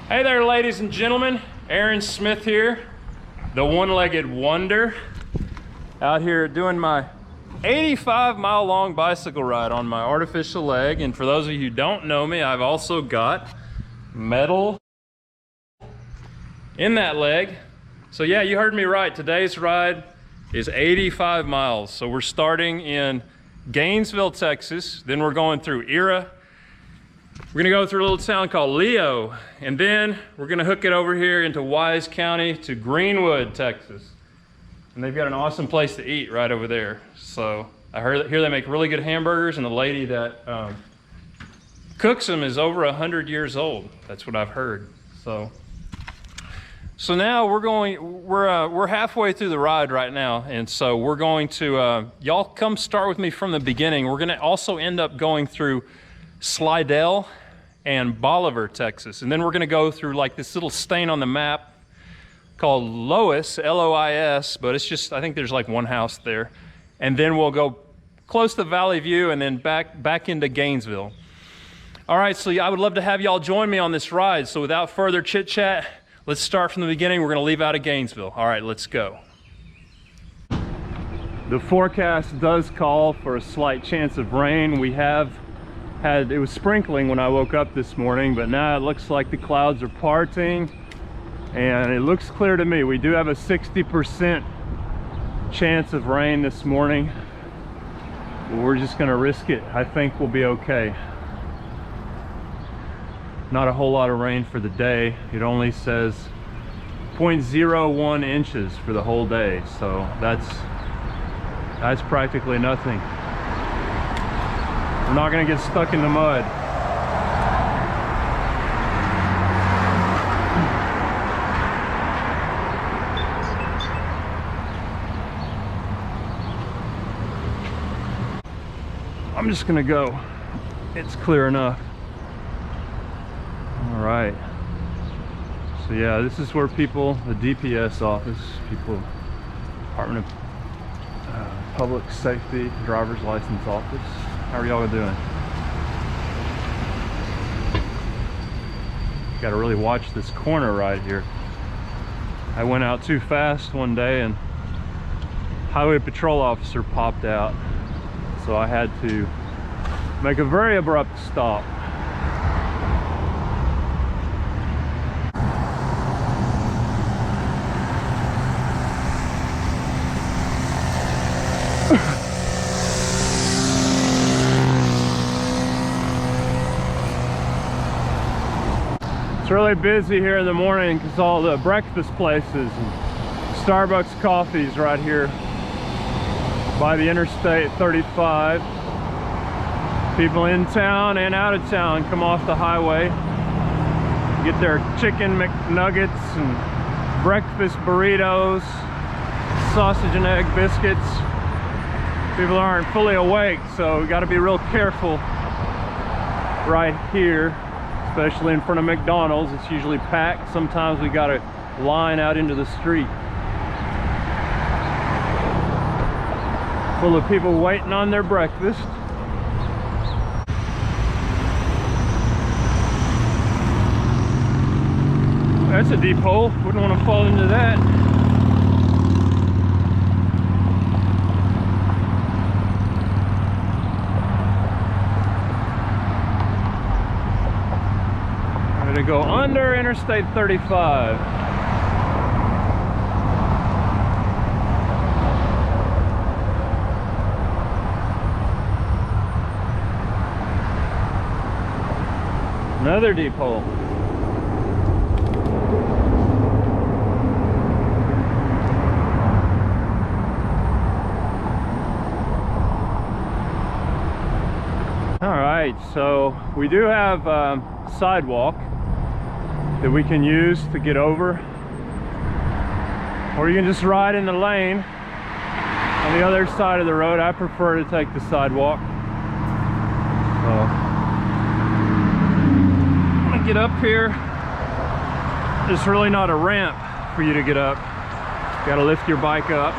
Hey there, ladies and gentlemen. Aaron Smith here, the one-legged wonder, out here doing my 85-mile long bicycle ride on my artificial leg. And for those of you who don't know me, I've also got metal in that leg. So yeah, you heard me right. Today's ride is 85 miles. So we're starting in Gainesville, Texas. Then we're going through Era. We're gonna go through a little town called Leo, and then we're gonna hook it over here into Wise County to Greenwood, Texas. And they've got an awesome place to eat right over there. So I hear they make really good hamburgers, and the lady that cooks them is over 100 years old. That's what I've heard. So now we're halfway through the ride right now, and so we're going to y'all come start with me from the beginning. We're gonna also end up going through SLIDELL and Bolivar, Texas. And then we're gonna go through like this little stain on the map called Lois, L-O-I-S, but it's just, I think there's like one house there. And then we'll go close to Valley View and then back into Gainesville. All right, so I would love to have y'all join me on this ride. So without further chit chat, let's start from the beginning. We're gonna leave out of Gainesville. All right, let's go. The forecast does call for a slight chance of rain. It was sprinkling when I woke up this morning, but now it looks like the clouds are parting and it looks clear to me. We do have a 60% chance of rain this morning, but we're just gonna risk it. I think we'll be okay. Not a whole lot of rain for the day. It only says 0.01 inches for the whole day, so that's practically nothing. We're not gonna get stuck in the mud. I'm just gonna go. It's clear enough. All right. So yeah, this is where people, the DPS office, Department of Public Safety, Driver's License Office. How are y'all doing? Got to really watch this corner right here. I went out too fast one day and highway patrol officer popped out, so I had to make a very abrupt stop. It's really busy here in the morning because all the breakfast places and Starbucks coffees right here by the Interstate 35. People in town and out of town come off the highway, get their chicken McNuggets and breakfast burritos, sausage and egg biscuits. People aren't fully awake, so we got to be real careful right here. Especially in front of McDonald's, it's usually packed. Sometimes we got a line out into the street full of people waiting on their breakfast. That's a deep hole. Wouldn't want to fall into that. To go under Interstate 35. Another deep hole. All right, so we do have sidewalk that we can use to get over, or you can just ride in the lane on the other side of the road. I prefer to take the sidewalk. So I'm gonna get up here. There's really not a ramp for you to get up. You gotta lift your bike up.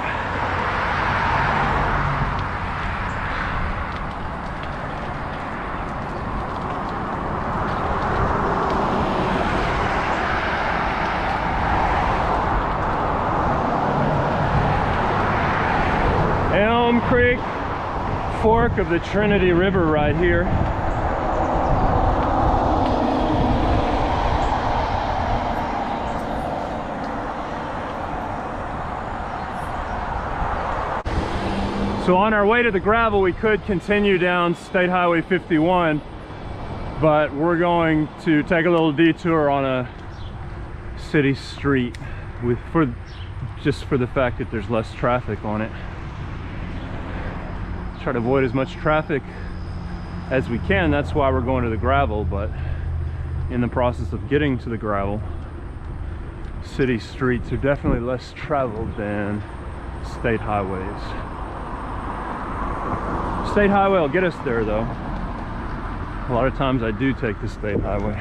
Creek fork of the Trinity River right here. So on our way to the gravel, we could continue down State Highway 51, but we're going to take a little detour on a city street just for the fact that there's less traffic on it. Try to avoid as much traffic as we can. That's why we're going to the gravel, but in the process of getting to the gravel, city streets are definitely less traveled than state highways. State highway will get us there though. A lot of times I do take the state highway.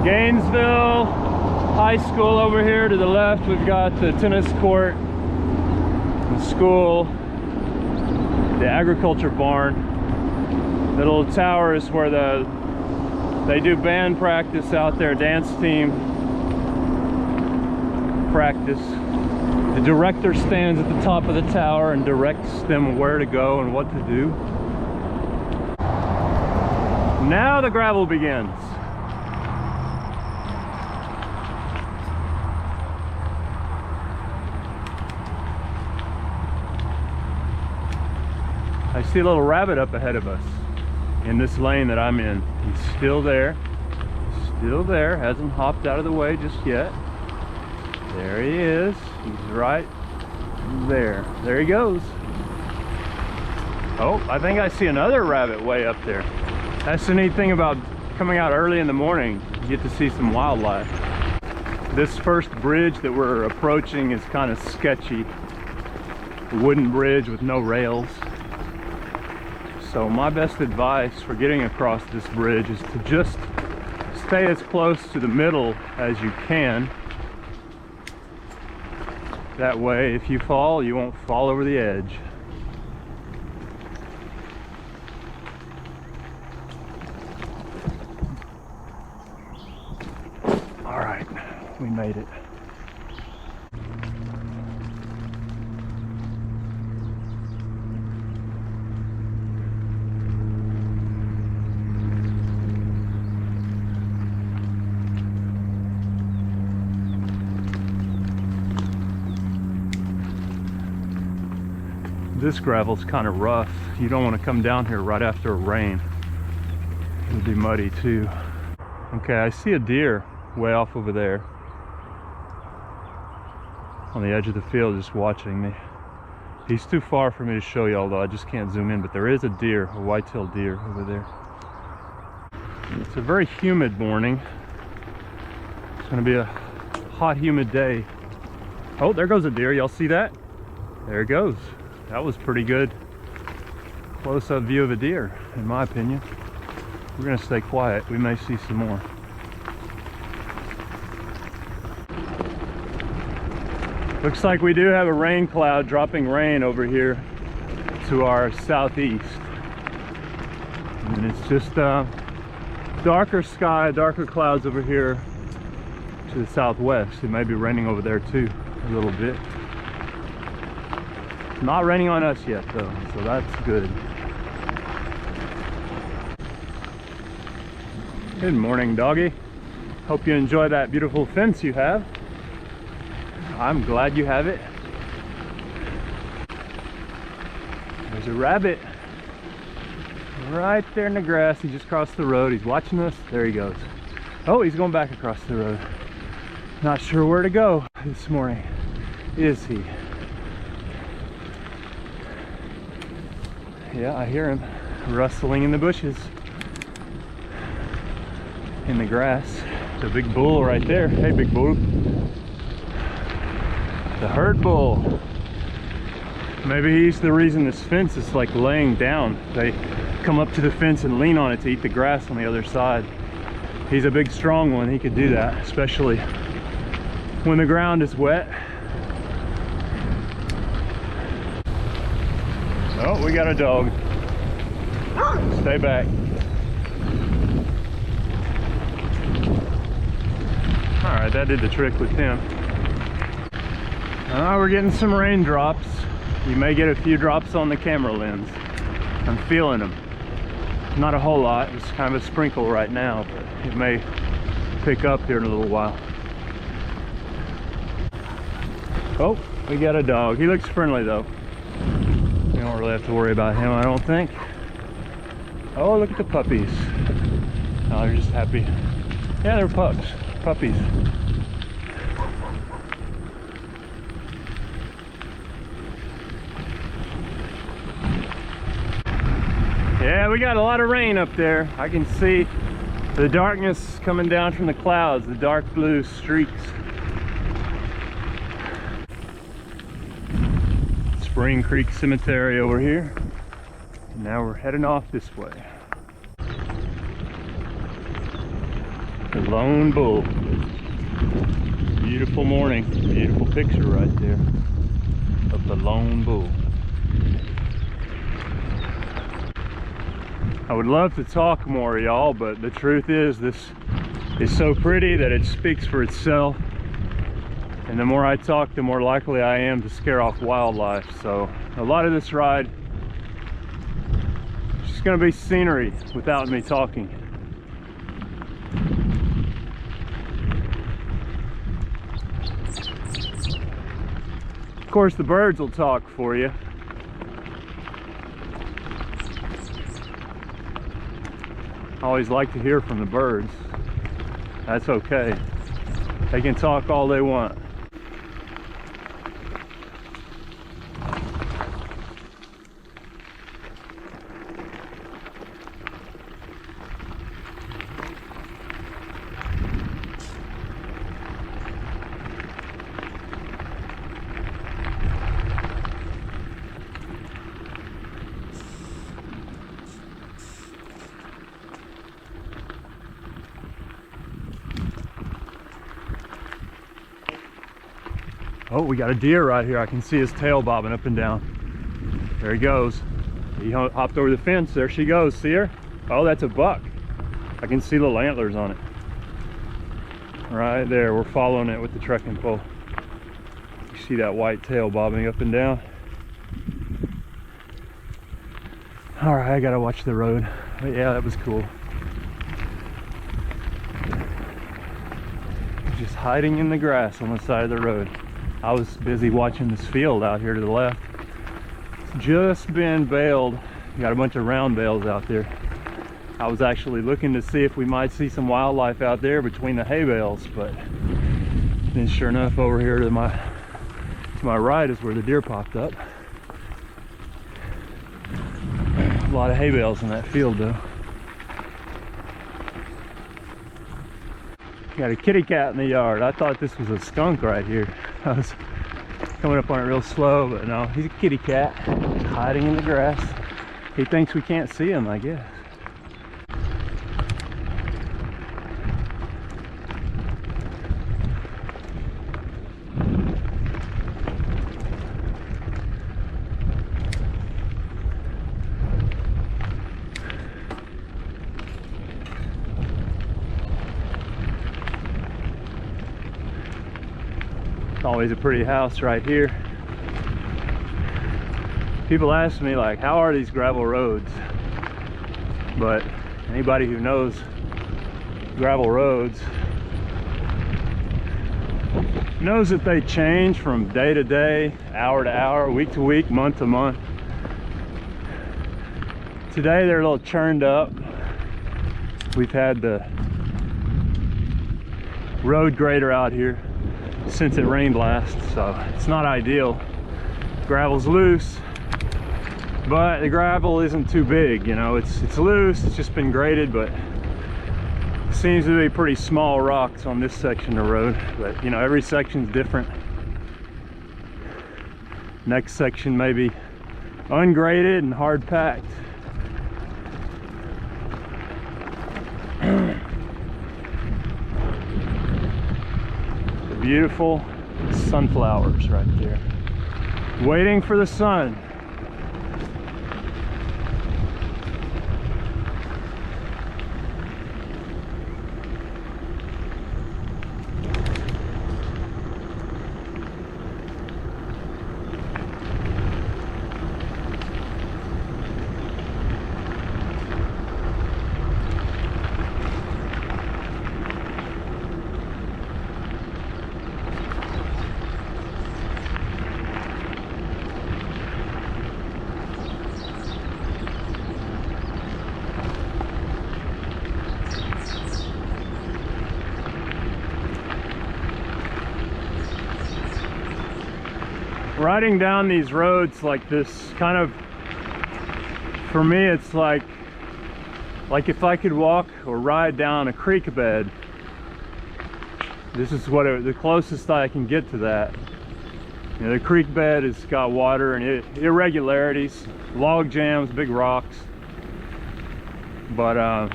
Gainesville High School over here to the left. We've got the tennis court, the school, the agriculture barn. The little tower is where they do band practice out there, dance team practice. The director stands at the top of the tower and directs them where to go and what to do. Now the gravel begins. I see a little rabbit up ahead of us in this lane that I'm in. He's still there, hasn't hopped out of the way just yet. There he is. He's right there. There he goes. Oh, I think I see another rabbit way up there. That's the neat thing about coming out early in the morning. You get to see some wildlife. This first bridge that we're approaching is kind of sketchy. A wooden bridge with no rails. So my best advice for getting across this bridge is to just stay as close to the middle as you can. That way, if you fall, you won't fall over the edge. All right, we made it. This gravel's kind of rough. You don't want to come down here right after a rain. It'll be muddy too. Okay, I see a deer way off over there on the edge of the field just watching me. He's too far for me to show you, although I just can't zoom in, but there is a deer, a white-tailed deer over there. It's a very humid morning. It's going to be a hot, humid day. Oh, there goes a deer. Y'all see that? There it goes. That was pretty good close-up view of a deer, in my opinion. We're gonna stay quiet. We may see some more. Looks like we do have a rain cloud dropping rain over here to our southeast. And it's just darker sky, darker clouds over here to the southwest. It may be raining over there too, a little bit. Not raining on us yet though, so that's good. Good morning, doggy. Hope you enjoy that beautiful fence you have. I'm glad you have it. There's a rabbit right there in the grass. He just crossed the road. He's watching us. There he goes. Oh, he's going back across the road. Not sure where to go this morning, is he? Yeah, I hear him rustling in the bushes, in the grass. There's a big bull right there. Hey, big bull. The herd bull. Maybe he's the reason this fence is like laying down. They come up to the fence and lean on it to eat the grass on the other side. He's a big, strong one. He could do that, especially when the ground is wet. Oh, we got a dog. Stay back. All right, that did the trick with him. We're getting some raindrops. You may get a few drops on the camera lens. I'm feeling them. Not a whole lot, it's kind of a sprinkle right now, but it may pick up here in a little while. Oh, we got a dog. He looks friendly though. We don't really have to worry about him, I don't think. Oh, look at the puppies. Oh, they're just happy. Yeah, they're pups. Puppies. Yeah, we got a lot of rain up there. I can see the darkness coming down from the clouds, the dark blue streaks. Spring Creek Cemetery over here. Now we're heading off this way. The Lone Bull. Beautiful morning. Beautiful picture right there of the Lone Bull. I would love to talk more, y'all, but the truth is this is so pretty that it speaks for itself. And the more I talk, the more likely I am to scare off wildlife. So a lot of this ride is just gonna be scenery without me talking. Of course, the birds will talk for you. I always like to hear from the birds. That's okay. They can talk all they want. Oh, we got a deer right here. I can see his tail bobbing up and down. There he goes. He hopped over the fence. There she goes. See her? Oh, that's a buck. I can see little antlers on it. Right there. We're following it with the trekking pole. You see that white tail bobbing up and down? All right, I gotta watch the road. But yeah, that was cool. Just hiding in the grass on the side of the road. I was busy watching this field out here to the left. It's just been baled. You got a bunch of round bales out there. I was actually looking to see if we might see some wildlife out there between the hay bales, but then sure enough, over here to my right is where the deer popped up. A lot of hay bales in that field though. Got a kitty cat in the yard. I thought this was a skunk right here. I was coming up on it real slow, but no, he's a kitty cat hiding in the grass. He thinks we can't see him, I guess. Always a pretty house right here. People ask me like, how are these gravel roads? But anybody who knows gravel roads knows that they change from day to day, hour to hour, week to week, month to month. Today they're a little churned up. We've had the road grader out here since it rained last, so it's not ideal. Gravel's loose, but the gravel isn't too big, you know. It's loose, it's just been graded, but it seems to be pretty small rocks on this section of road. But you know, every section's different. Next section may be ungraded and hard packed. Beautiful sunflowers right there, waiting for the sun. Riding down these roads like this kind of, for me, it's like if I could walk or ride down a creek bed. This is what the closest I can get to that. You know, the creek bed has got water and irregularities, log jams, big rocks. But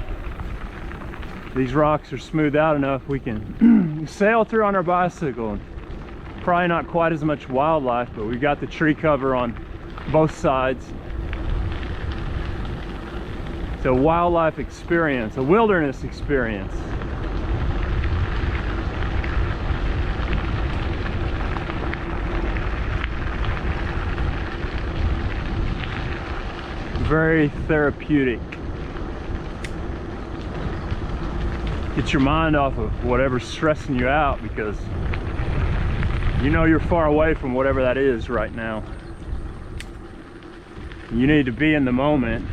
these rocks are smoothed out enough we can sail through on our bicycle. Probably not quite as much wildlife, but we've got the tree cover on both sides. It's a wildlife experience, a wilderness experience. Very therapeutic. Get your mind off of whatever's stressing you out, because you know you're far away from whatever that is right now. You need to be in the moment.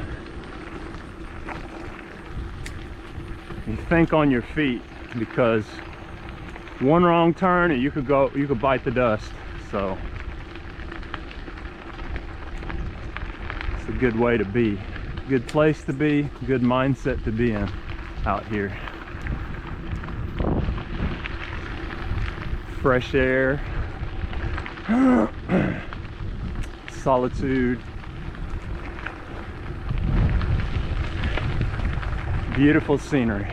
You think on your feet, because one wrong turn and you could bite the dust. So it's a good way to be, good place to be, good mindset to be in out here. Fresh air, solitude, beautiful scenery,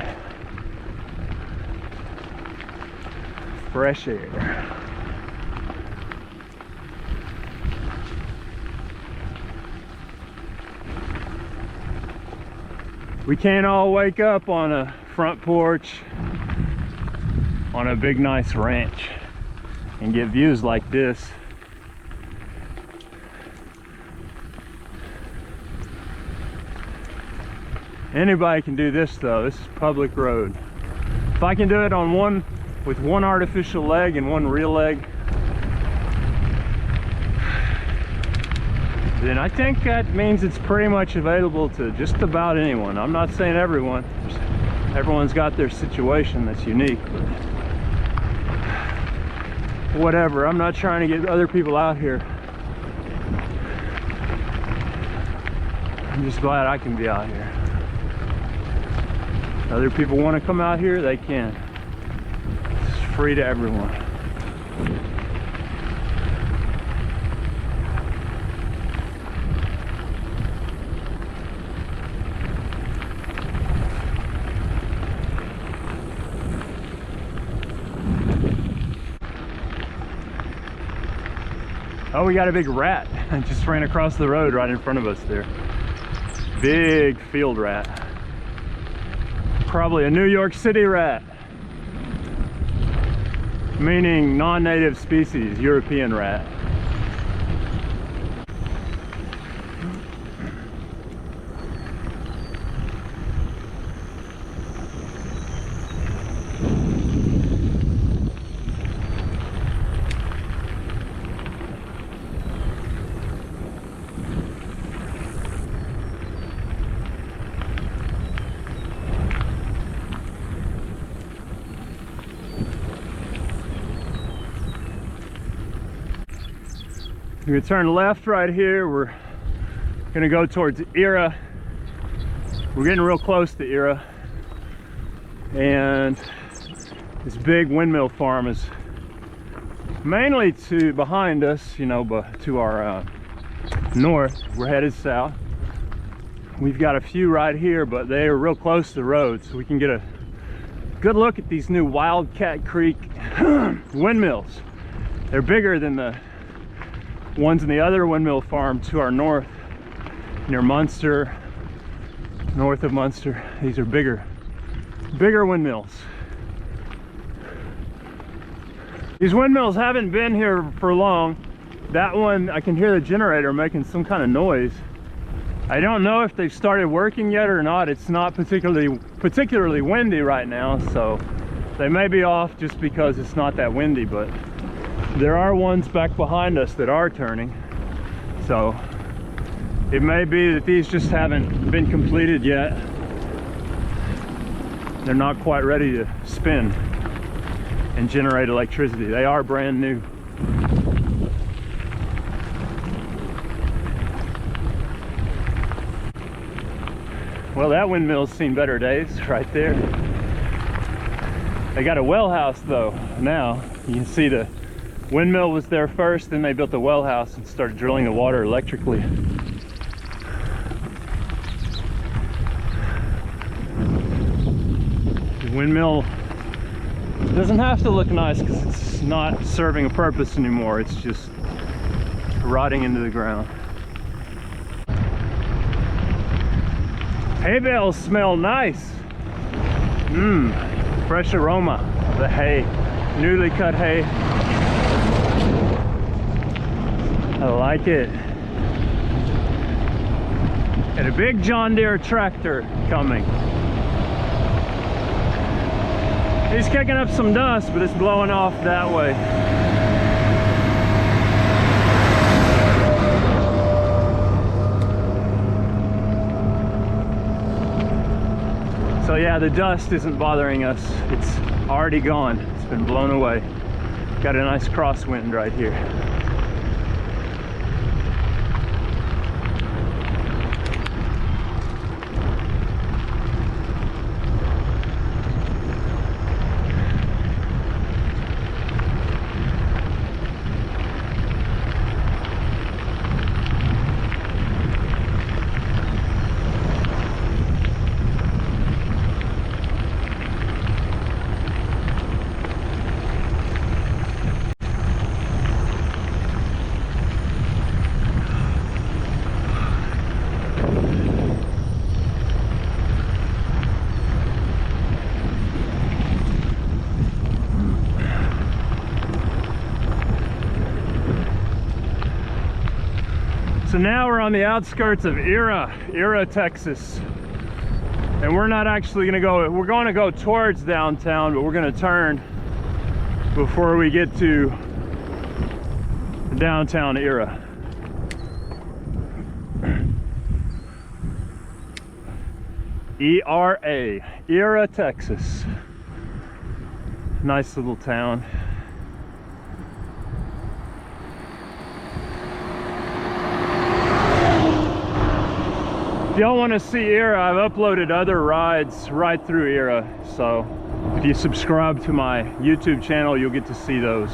fresh air. We can't all wake up on a front porch on a big nice ranch and get views like this. Anybody can do this though. This is public road. If I can do it on with one artificial leg and one real leg, then I think that means it's pretty much available to just about anyone. I'm not saying everyone. Everyone's got their situation that's unique, but whatever. I'm not trying to get other people out here. I'm just glad I can be out here. Other people want to come out here, they can. It's free to everyone. Oh, we got a big rat. It just ran across the road right in front of us there. Big field rat. Probably a New York City rat. Meaning non-native species, European rat. We're gonna turn left right here. We're gonna go towards Era. We're getting real close to Era. And this big windmill farm is mainly behind us, you know, but to our north. We're headed south. We've got a few right here, but they are real close to the road, so we can get a good look at these new Wildcat Creek windmills. They're bigger than the ones in the other windmill farm to our north, near Munster, north of Munster. These are bigger windmills. These windmills haven't been here for long. That one, I can hear the generator making some kind of noise. I don't know if they've started working yet or not. It's not particularly windy right now, so they may be off just because it's not that windy, but there are ones back behind us that are turning. So it may be that these just haven't been completed yet. They're not quite ready to spin and generate electricity. They are brand new. Well, that windmill's seen better days right there. They got a well house though. Now you can see the windmill was there first, then they built the well house and started drilling the water electrically. The windmill doesn't have to look nice because it's not serving a purpose anymore. It's just rotting into the ground. Hay bales smell nice. Fresh aroma of the hay, newly cut hay. I like it. And a big John Deere tractor coming. He's kicking up some dust, but it's blowing off that way. So yeah, the dust isn't bothering us. It's already gone. It's been blown away. Got a nice crosswind right here. So now we're on the outskirts of Era, Texas. And we're not actually gonna go, we're gonna go towards downtown, but we're gonna turn before we get to downtown Era. Era, Texas. Nice little town. If y'all want to see Era, I've uploaded other rides right through Era, so if you subscribe to my YouTube channel, you'll get to see those.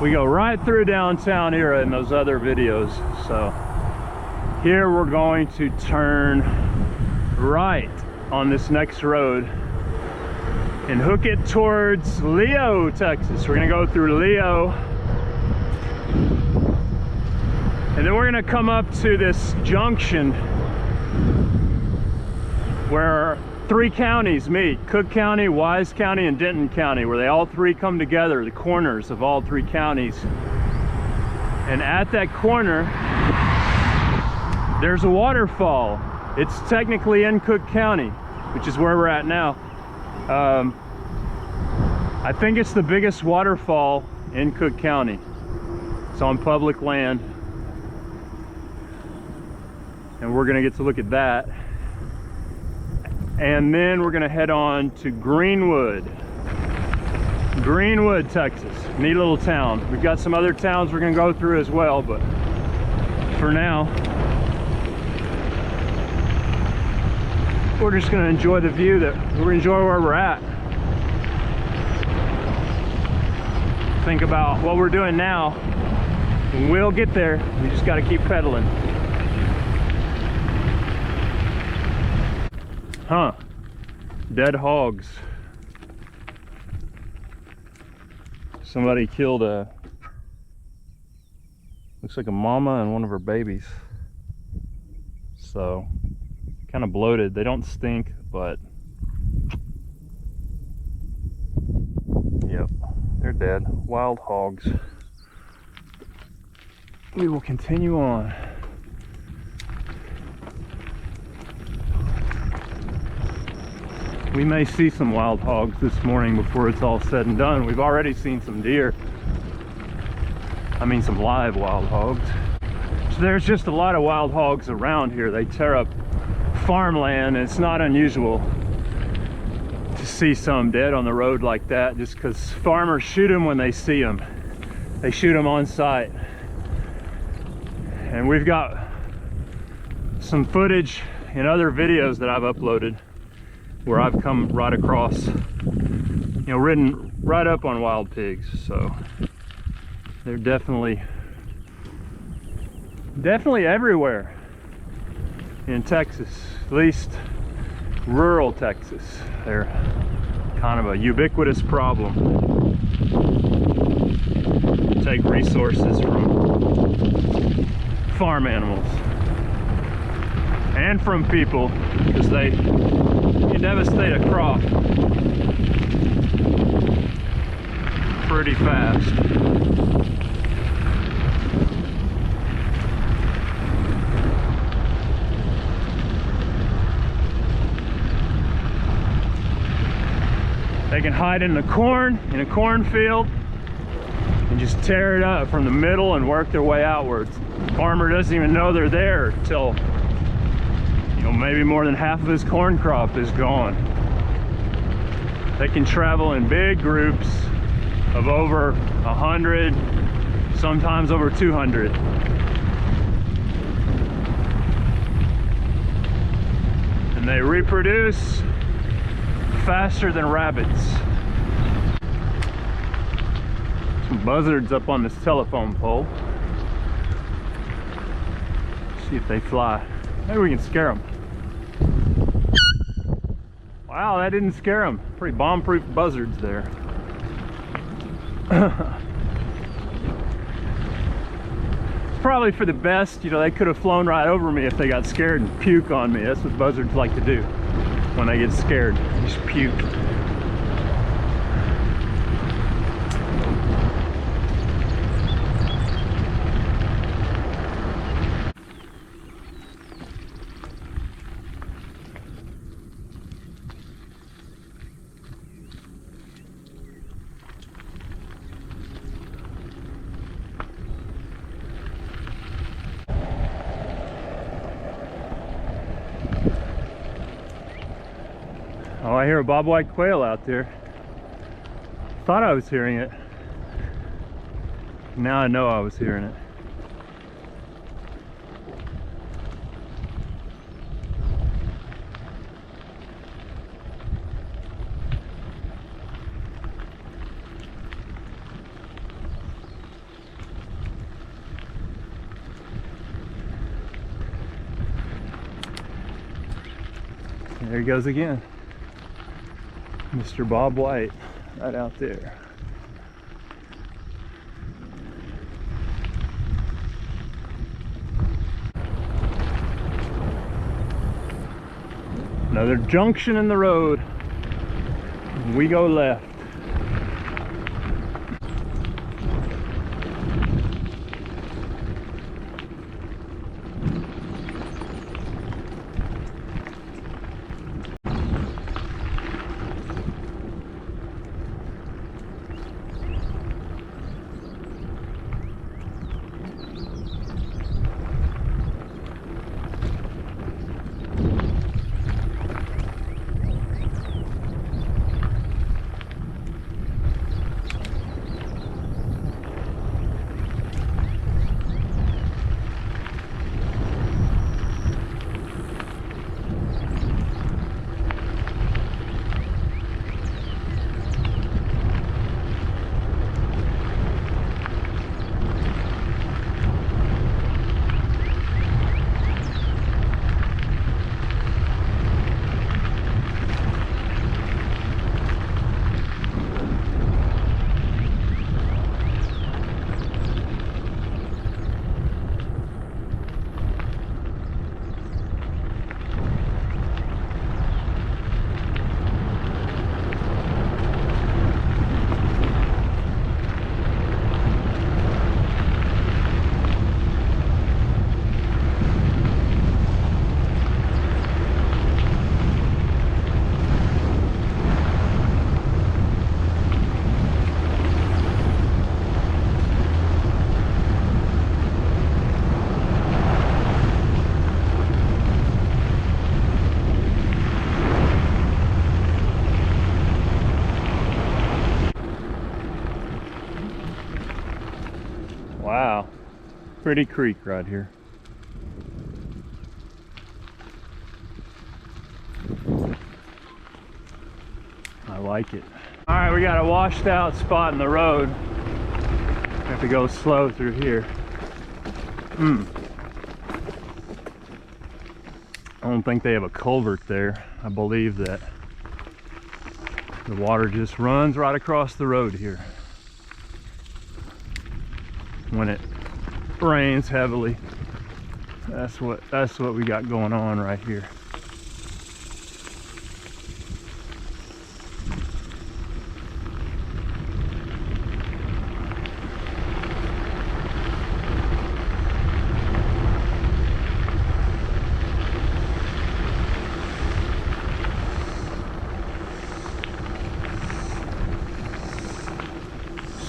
We go right through downtown Era in those other videos. So here we're going to turn right on this next road and hook it towards Leo, Texas. We're gonna go through Leo, and then we're gonna come up to this junction where three counties meet: Cook County, Wise County, and Denton County, where they all three come together, the corners of all three counties. And at that corner, there's a waterfall. It's technically in Cook County, which is where we're at now. I think it's the biggest waterfall in Cook County. It's on public land. And we're gonna get to look at that. And then we're gonna head on to Greenwood, Texas. Neat little town. We've got some other towns we're gonna go through as well, but for now, we're just gonna enjoy the view, we're gonna enjoy where we're at. Think about what we're doing now, and we'll get there. We just gotta keep pedaling. Huh, dead hogs. Somebody killed looks like a mama and one of her babies. So, kind of bloated. They don't stink, but yep, they're dead. Wild hogs. We will continue on. We may see some wild hogs this morning before it's all said and done. We've already seen some deer. I mean, some live wild hogs. So there's just a lot of wild hogs around here. They tear up farmland, and it's not unusual to see some dead on the road like that, just because farmers shoot them when they see them. They shoot them on sight. And we've got some footage in other videos that I've uploaded where I've come right across, you know, ridden right up on wild pigs. So they're definitely everywhere in Texas, at least rural Texas. They're kind of a ubiquitous problem. Take resources from farm animals and from people, because they can devastate a crop pretty fast. They can hide in the corn, in a cornfield, and just tear it up from the middle and work their way outwards. The farmer doesn't even know they're there until, you know, maybe more than half of his corn crop is gone. They can travel in big groups of over 100, sometimes over 200. And they reproduce faster than rabbits. Some buzzards up on this telephone pole. See if they fly. Maybe we can scare them. Wow, that didn't scare them. Pretty bomb-proof buzzards there. It's probably for the best. You know, they could have flown right over me if they got scared and puke on me. That's what buzzards like to do when they get scared. Just puke. Oh, I hear a bobwhite quail out there. Thought I was hearing it. Now I know I was hearing it. There he goes again. Mr. Bob White, right out there. Another junction in the road. We go left. Wow, pretty creek right here. like it. All right, we got a washed out spot in the road. Have to go slow through here. I don't think they have a culvert there. I believe that the water just runs right across the road here when it rains heavily. That's what we got going on right here.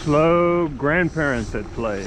Slow grandparents at play.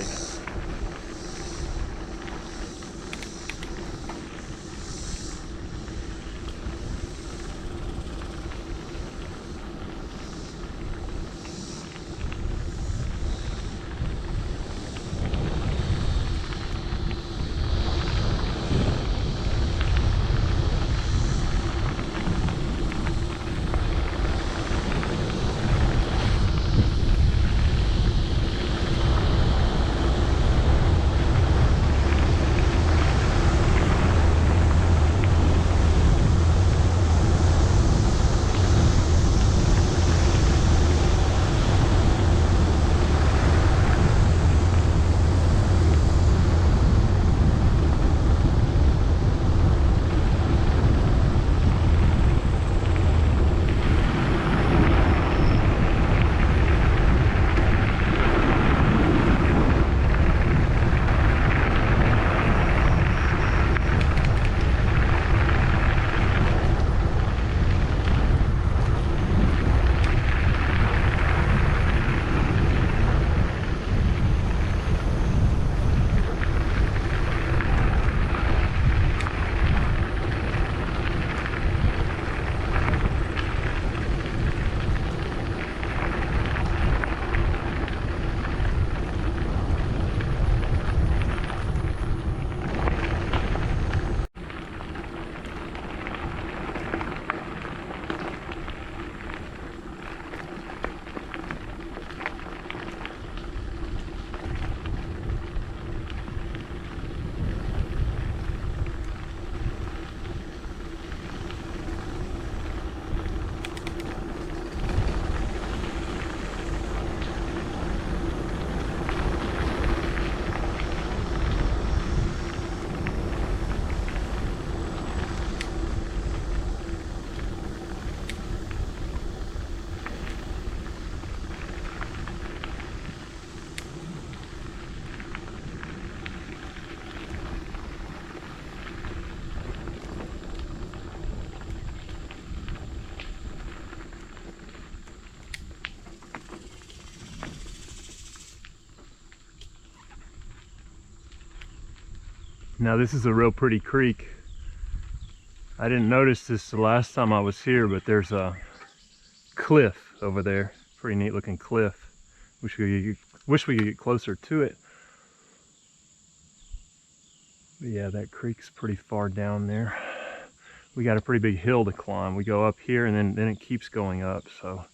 Now this is a real pretty creek. I didn't notice this the last time I was here, but there's a cliff over there. Pretty neat looking cliff. Wish we could get closer to it. But yeah, that creek's pretty far down there. We got a pretty big hill to climb. We go up here and then it keeps going up. So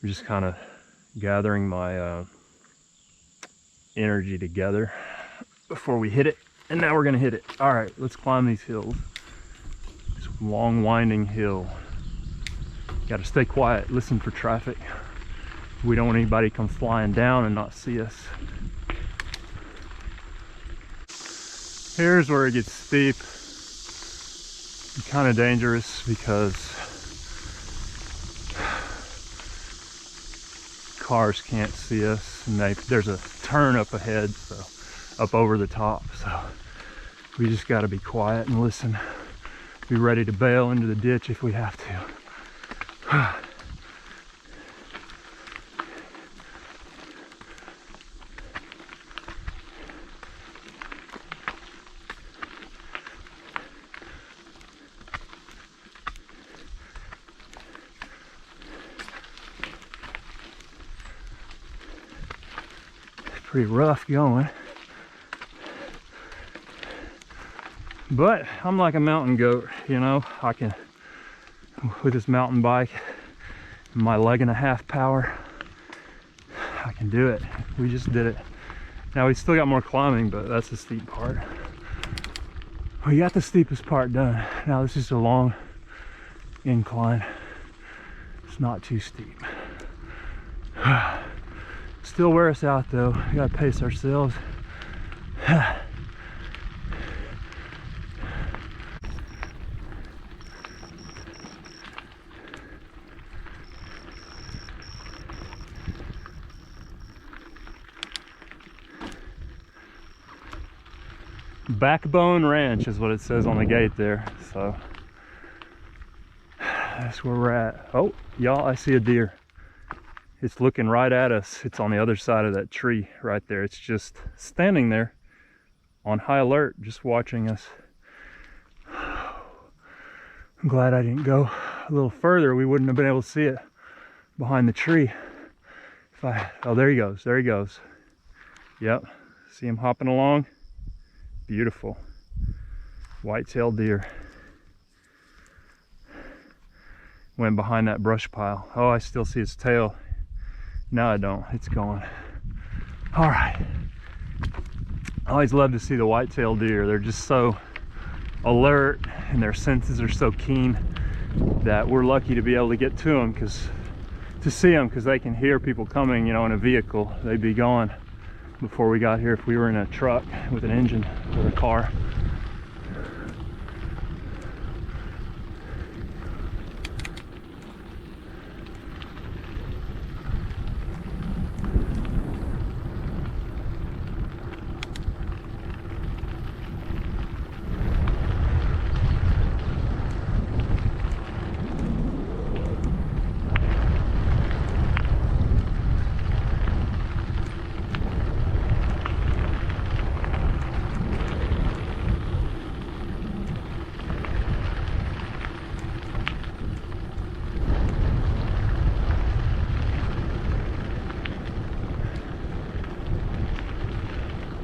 we're just kind of gathering my energy together before we hit it. And now we're gonna hit it. All right, let's climb these hills. This long winding hill. Gotta stay quiet, listen for traffic. We don't want anybody to come flying down and not see us. Here's where it gets steep. Kind of dangerous because cars can't see us, and there's a turn up ahead, so up over the top, so we just got to be quiet and listen. Be ready to bail into the ditch if we have to. Pretty rough going, but I'm like a mountain goat, you know. I can, with this mountain bike, my leg and a half power, I can do it. We just did it. Now we still got more climbing, but that's the steep part. We got the steepest part done. Now this is a long incline. It's not too steep. Still wear us out though. We gotta pace ourselves. Backbone Ranch is what it says on the gate there, so that's where we're at. Oh, y'all, I see a deer. It's looking right at us. It's on the other side of that tree right there. It's just standing there on high alert, just watching us. I'm glad I didn't go a little further. We wouldn't have been able to see it behind the tree. Oh, there he goes, there he goes. Yep, see him hopping along. Beautiful white-tailed deer. Went behind that brush pile. Oh, I still see its tail. No, I don't. It's gone. All right. I always love to see the white-tailed deer. They're just so alert and their senses are so keen that we're lucky to be able to get to them, to see them, because they can hear people coming, you know, in a vehicle. They'd be gone before we got here if we were in a truck with an engine or a car.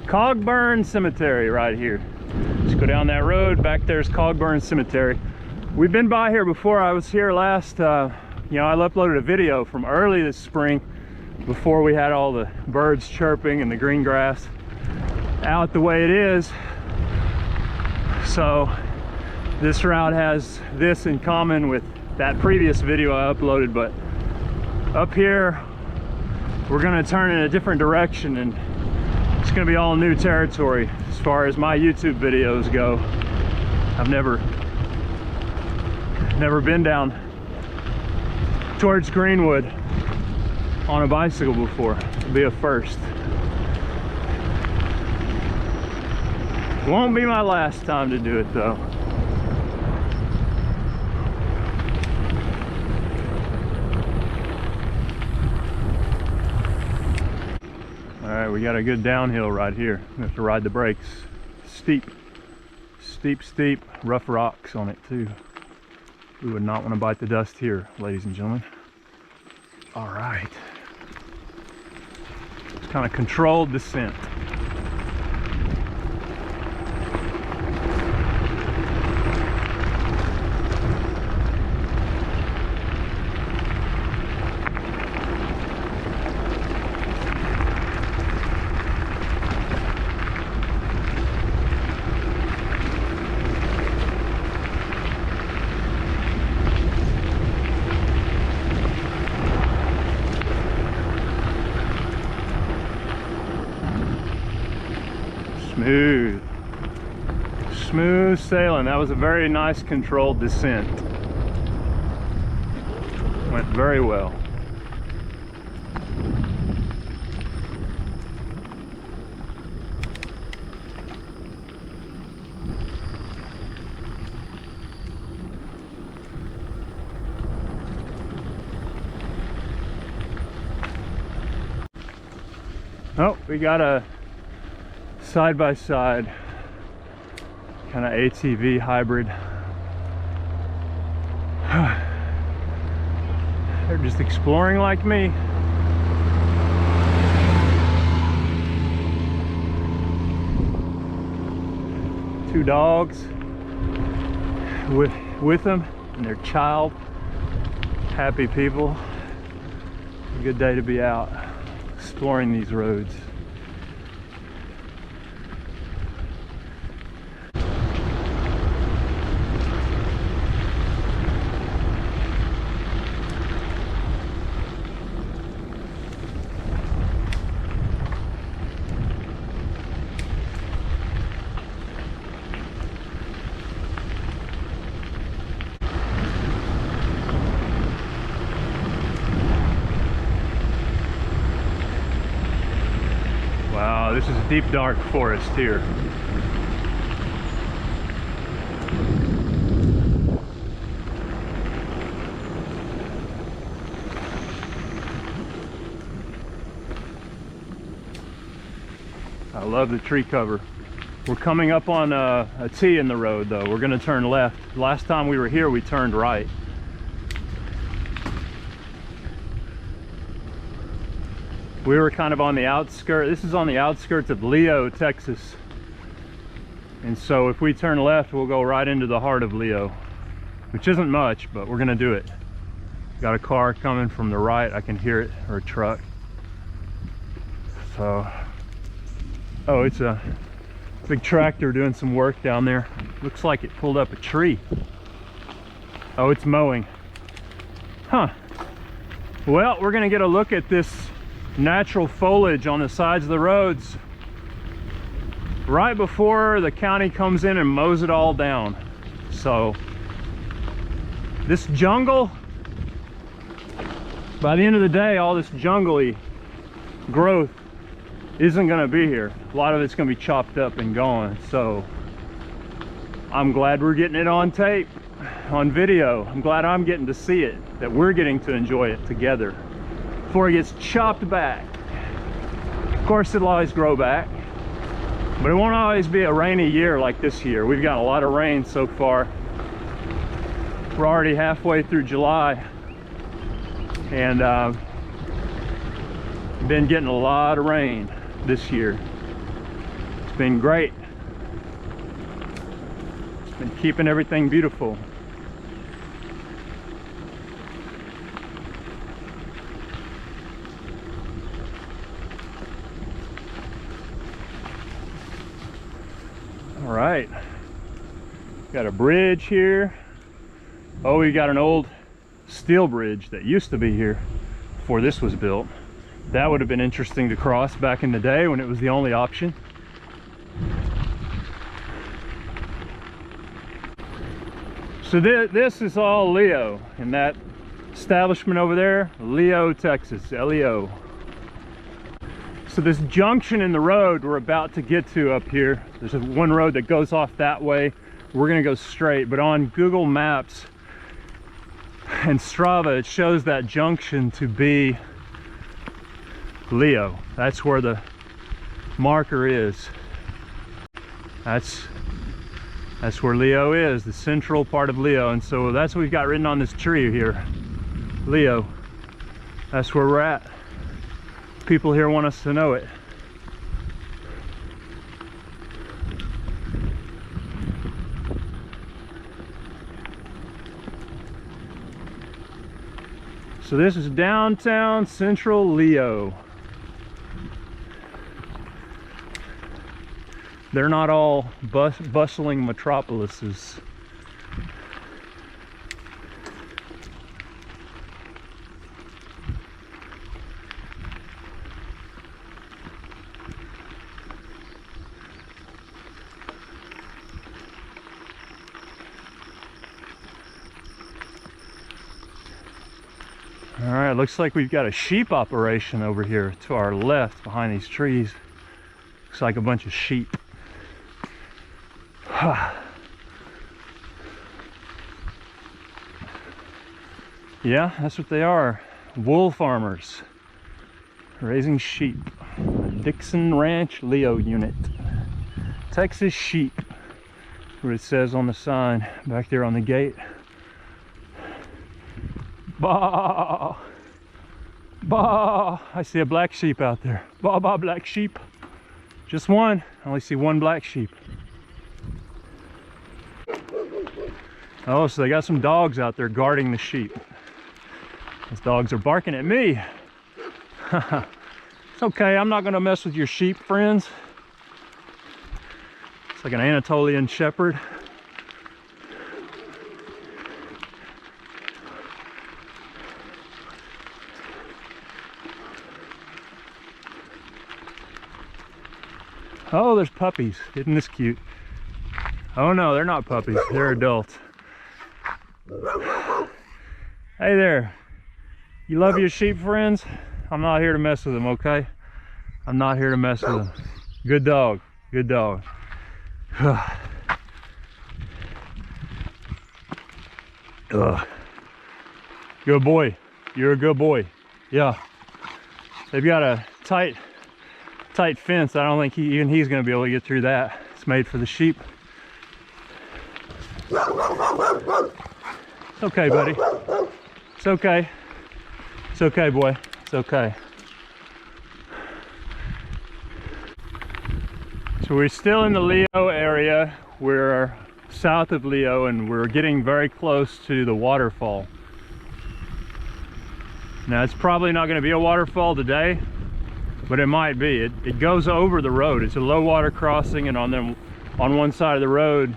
Cogburn Cemetery right here. Just go down that road. Back there's Cogburn Cemetery. We've been by here before. I was here last, you know, I uploaded a video from early this spring before we had all the birds chirping and the green grass out the way it is. So this route has this in common with that previous video I uploaded, but up here we're going to turn in a different direction, and it's going to be all new territory as far as my YouTube videos go. I've never been down towards Greenwood on a bicycle before. It'll be a first. Won't be my last time to do it though. Alright, we got a good downhill right here. We have to ride the brakes. Steep, steep, steep, rough rocks on it too. We would not want to bite the dust here, ladies and gentlemen. Alright. It's kind of controlled descent. Smooth, smooth sailing. That was a very nice controlled descent. Went very well. Oh, we got a side-by-side kind of ATV hybrid. They're just exploring like me. Two dogs with them and their child. Happy people. A good day to be out exploring these roads. Wow, this is a deep, dark forest here. I love the tree cover. We're coming up on a T in the road though. We're gonna turn left. Last time we were here, we turned right. We were kind of on the outskirts. This is on the outskirts of Leo, Texas. And so if we turn left, we'll go right into the heart of Leo, which isn't much, but we're gonna do it. Got a car coming from the right. I can hear it, or a truck. So, oh, it's a big tractor doing some work down there. Looks like it pulled up a tree. Oh, it's mowing. Huh. Well, we're gonna get a look at this natural foliage on the sides of the roads right before the county comes in and mows it all down. So this jungle, by the end of the day, all this jungly growth isn't going to be here. A lot of it's going to be chopped up and gone. So I'm glad we're getting it on tape, on video. I'm glad I'm getting to see it, that we're getting to enjoy it together before it gets chopped back. Of course, it'll always grow back, but it won't always be a rainy year like this year. We've got a lot of rain so far. We're already halfway through July, and been getting a lot of rain this year. It's been great. It's been keeping everything beautiful. All right, got a bridge here. Oh, we got an old steel bridge that used to be here before this was built. That would have been interesting to cross back in the day when it was the only option. So this is all Leo, and that establishment over there, Leo, Texas, LEO. So this junction in the road we're about to get to up here, there's one road that goes off that way. We're gonna go straight, but on Google Maps and Strava, it shows that junction to be Leo. That's where the marker is. That's where Leo is, the central part of Leo. And so that's what we've got written on this tree here, Leo. That's where we're at. People here want us to know it. So this is downtown central Leo. They're not all bustling metropolises. All right, looks like we've got a sheep operation over here to our left behind these trees. Looks like a bunch of sheep. Yeah, that's what they are. Wool farmers raising sheep. Dixon Ranch Leo unit. Texas sheep. What it says on the sign back there on the gate. Bah! Bah! I see a black sheep out there. Bah, bah, black sheep. Just one. I only see one black sheep. Oh, so they got some dogs out there guarding the sheep. Those dogs are barking at me. It's okay, I'm not gonna mess with your sheep friends. It's like an Anatolian shepherd. Oh, there's puppies. Isn't this cute? Oh no, they're not puppies, they're adults. Hey there, you love your sheep friends? I'm not here to mess with them, okay? I'm not here to mess with them. Good dog, good dog. Good boy, you're a good boy. Yeah, they've got a tight fence. I don't think even he's gonna be able to get through that. It's made for the sheep. It's okay, buddy. It's okay. It's okay, boy. It's okay. So we're still in the Leo area. We're south of Leo and we're getting very close to the waterfall. Now it's probably not going to be a waterfall today, but it might be. It goes over the road. It's a low water crossing, and on one side of the road,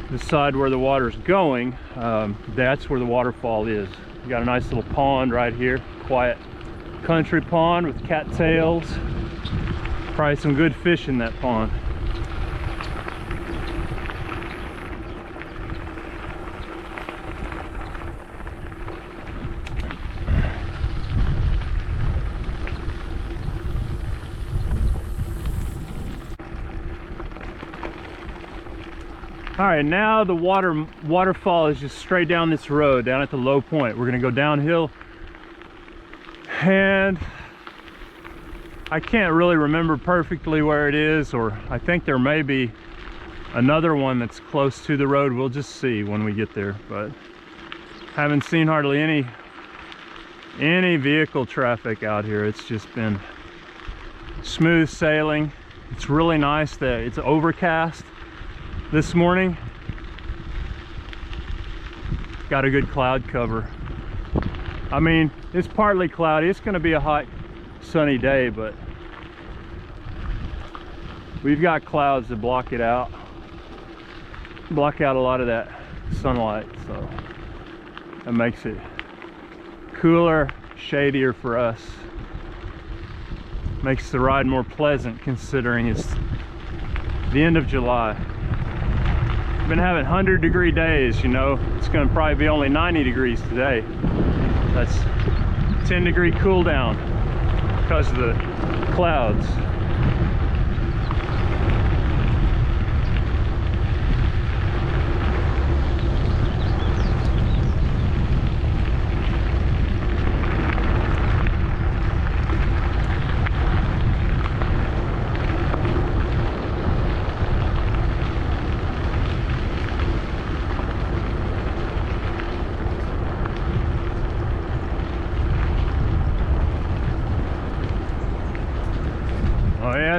the side where the water's going, that's where the waterfall is. You got a nice little pond right here, quiet country pond with cattails. Probably some good fish in that pond. All right, now the waterfall is just straight down this road, down at the low point. We're gonna go downhill, and I can't really remember perfectly where it is, or I think there may be another one that's close to the road. We'll just see when we get there, but haven't seen hardly any vehicle traffic out here. It's just been smooth sailing. It's really nice that it's overcast this morning. Got a good cloud cover. I mean, it's partly cloudy. It's going to be a hot, sunny day, but we've got clouds that block it out, block out a lot of that sunlight, so that makes it cooler, shadier for us. Makes the ride more pleasant considering it's the end of July. Been having 100-degree days, you know. It's gonna probably be only 90 degrees today. That's 10-degree cool down because of the clouds.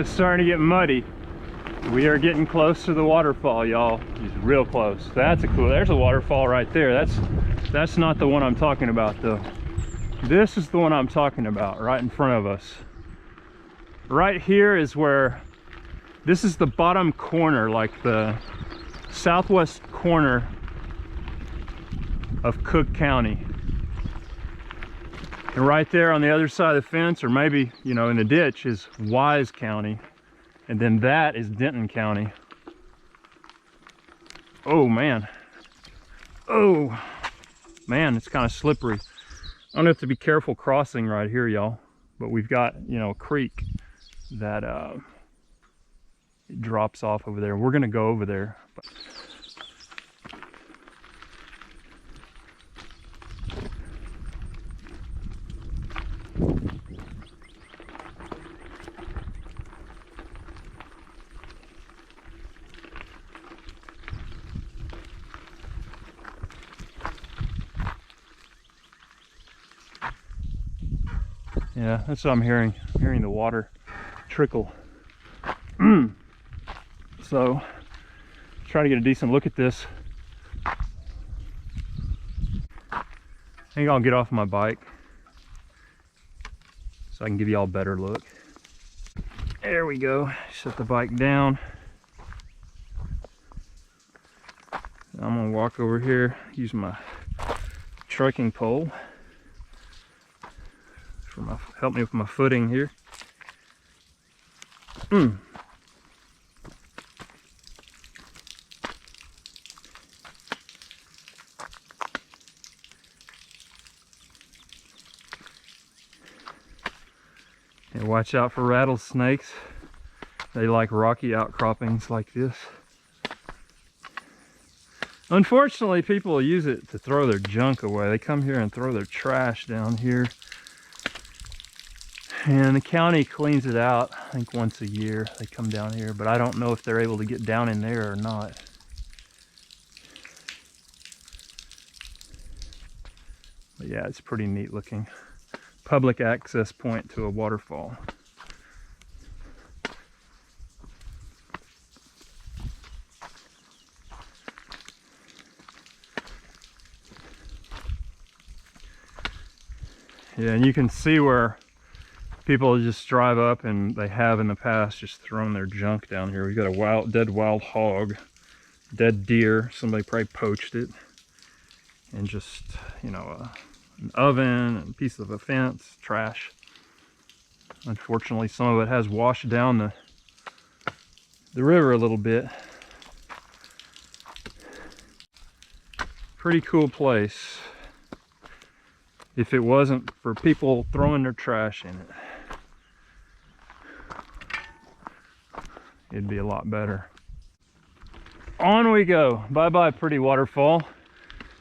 It's starting to get muddy. We are getting close to the waterfall, y'all. It's real close. That's a cool, there's a waterfall right there. That's not the one I'm talking about though. This is the one I'm talking about, right in front of us. Right here is where, this is the bottom corner, like the southwest corner of Cook County. And right there on the other side of the fence, or maybe, you know, in the ditch, is Wise County. And then that is Denton County. Oh, man. Oh, man, it's kind of slippery. I'm gonna have to be careful crossing right here, y'all. But we've got, you know, a creek that it drops off over there. We're gonna go over there. Yeah, that's what I'm hearing. I'm hearing the water trickle. So, try to get a decent look at this. I think I'll get off my bike so I can give you all a better look. There we go. Set the bike down. I'm gonna walk over here, use my trekking pole for help me with my footing here. And watch out for rattlesnakes. They like rocky outcroppings like this. Unfortunately, people use it to throw their junk away. They come here and throw their trash down here. And the county cleans it out, I think once a year they come down here, but I don't know if they're able to get down in there or not. But yeah, it's pretty neat looking. Public access point to a waterfall. Yeah, and you can see where people just drive up, and they have in the past just thrown their junk down here. We got a dead wild hog, dead deer. Somebody probably poached it, and just, you know, an oven and a piece of a fence, trash. Unfortunately, some of it has washed down the river a little bit. Pretty cool place. If it wasn't for people throwing their trash in it, it'd be a lot better. On we go. Bye-bye, pretty waterfall.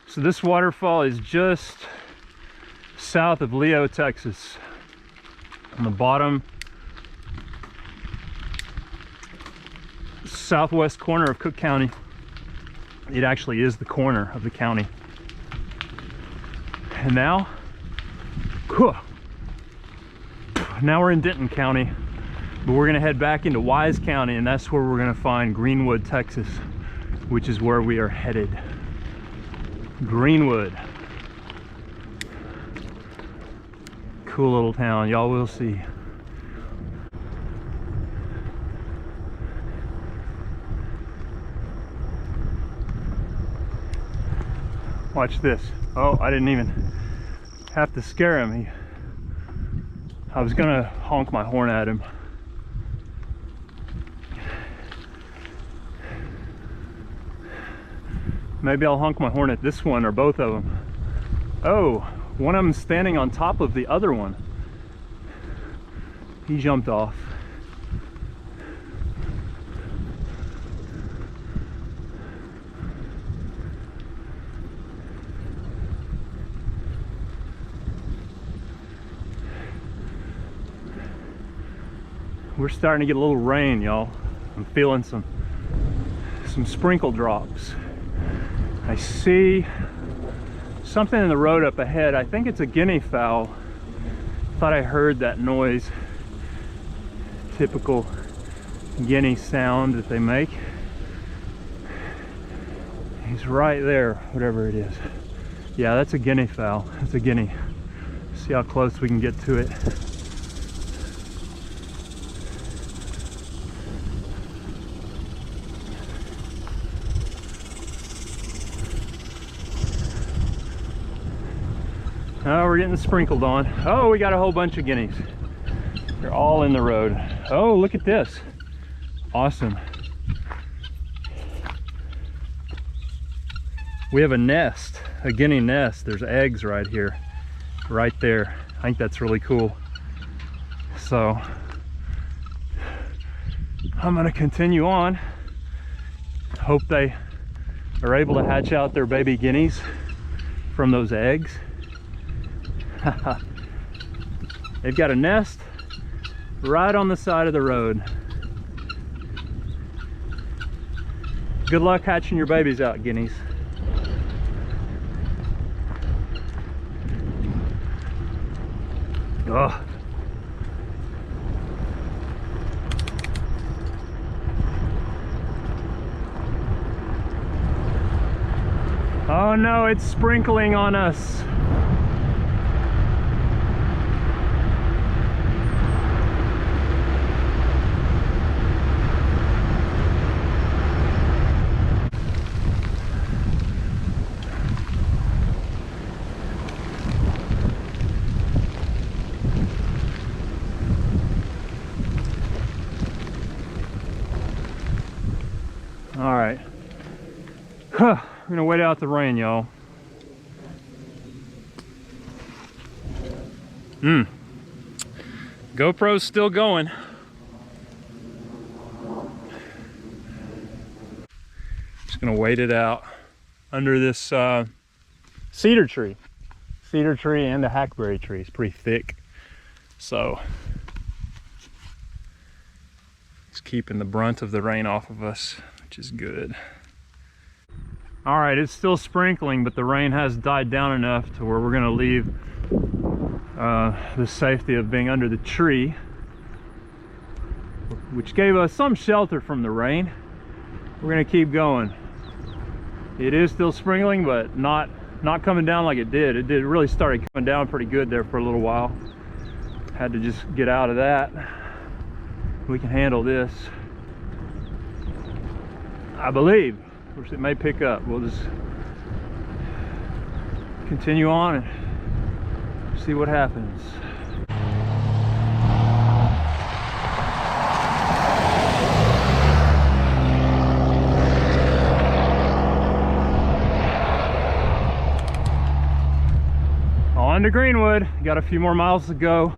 So this waterfall is just south of Leo, Texas. On the bottom southwest corner of Cook County. It actually is the corner of the county. And now we're in Denton County, but we're gonna head back into Wise County, and that's where we're gonna find Greenwood, Texas, which is where we are headed. Greenwood. Cool little town, y'all will see. Watch this. Oh, I didn't even have to scare him. I was gonna honk my horn at him. Maybe I'll honk my horn at this one or both of them. Oh, one of them standing on top of the other one. He jumped off. We're starting to get a little rain, y'all. I'm feeling some sprinkle drops. I see something in the road up ahead. I think it's a guinea fowl. Thought I heard that noise. Typical guinea sound that they make. He's right there, whatever it is. Yeah, that's a guinea fowl. That's a guinea. See how close we can get to it. Oh, we're getting sprinkled on. Oh, we got a whole bunch of guineas. They're all in the road. Oh, look at this. Awesome. We have a nest, a guinea nest. There's eggs right here, right there. I think that's really cool. So I'm gonna continue on. Hope they are able to hatch out their baby guineas from those eggs. They've got a nest right on the side of the road. Good luck hatching your babies out, guineas. Oh. Oh no, it's sprinkling on us. All right. We're gonna wait out the rain, y'all. GoPro's still going. Just gonna wait it out under this Cedar tree and a hackberry tree. It's pretty thick, so it's keeping the brunt of the rain off of us, which is good. all right, it's still sprinkling, but the rain has died down enough to where we're gonna leave the safety of being under the tree, which gave us some shelter from the rain. We're gonna keep going. It is still sprinkling, but not coming down like it did. It really started coming down pretty good there for a little while. Had to just get out of that. We can handle this, I believe. Of course, it may pick up. We'll just continue on and see what happens. On to Greenwood. Got a few more miles to go.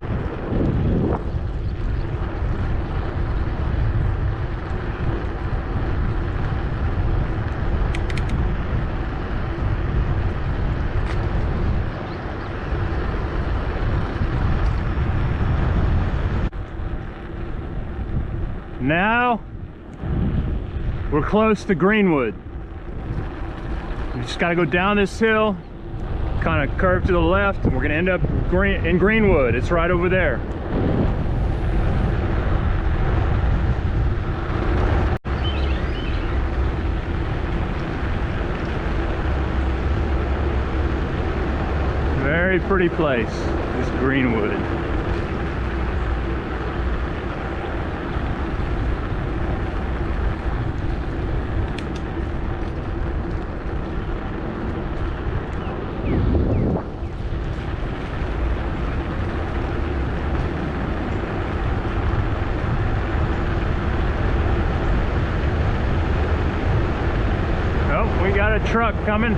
Now we're close to Greenwood. We just got to go down this hill, kind of curve to the left, and we're going to end up in Greenwood. It's right over there. Very pretty place, this Greenwood. We got a truck coming.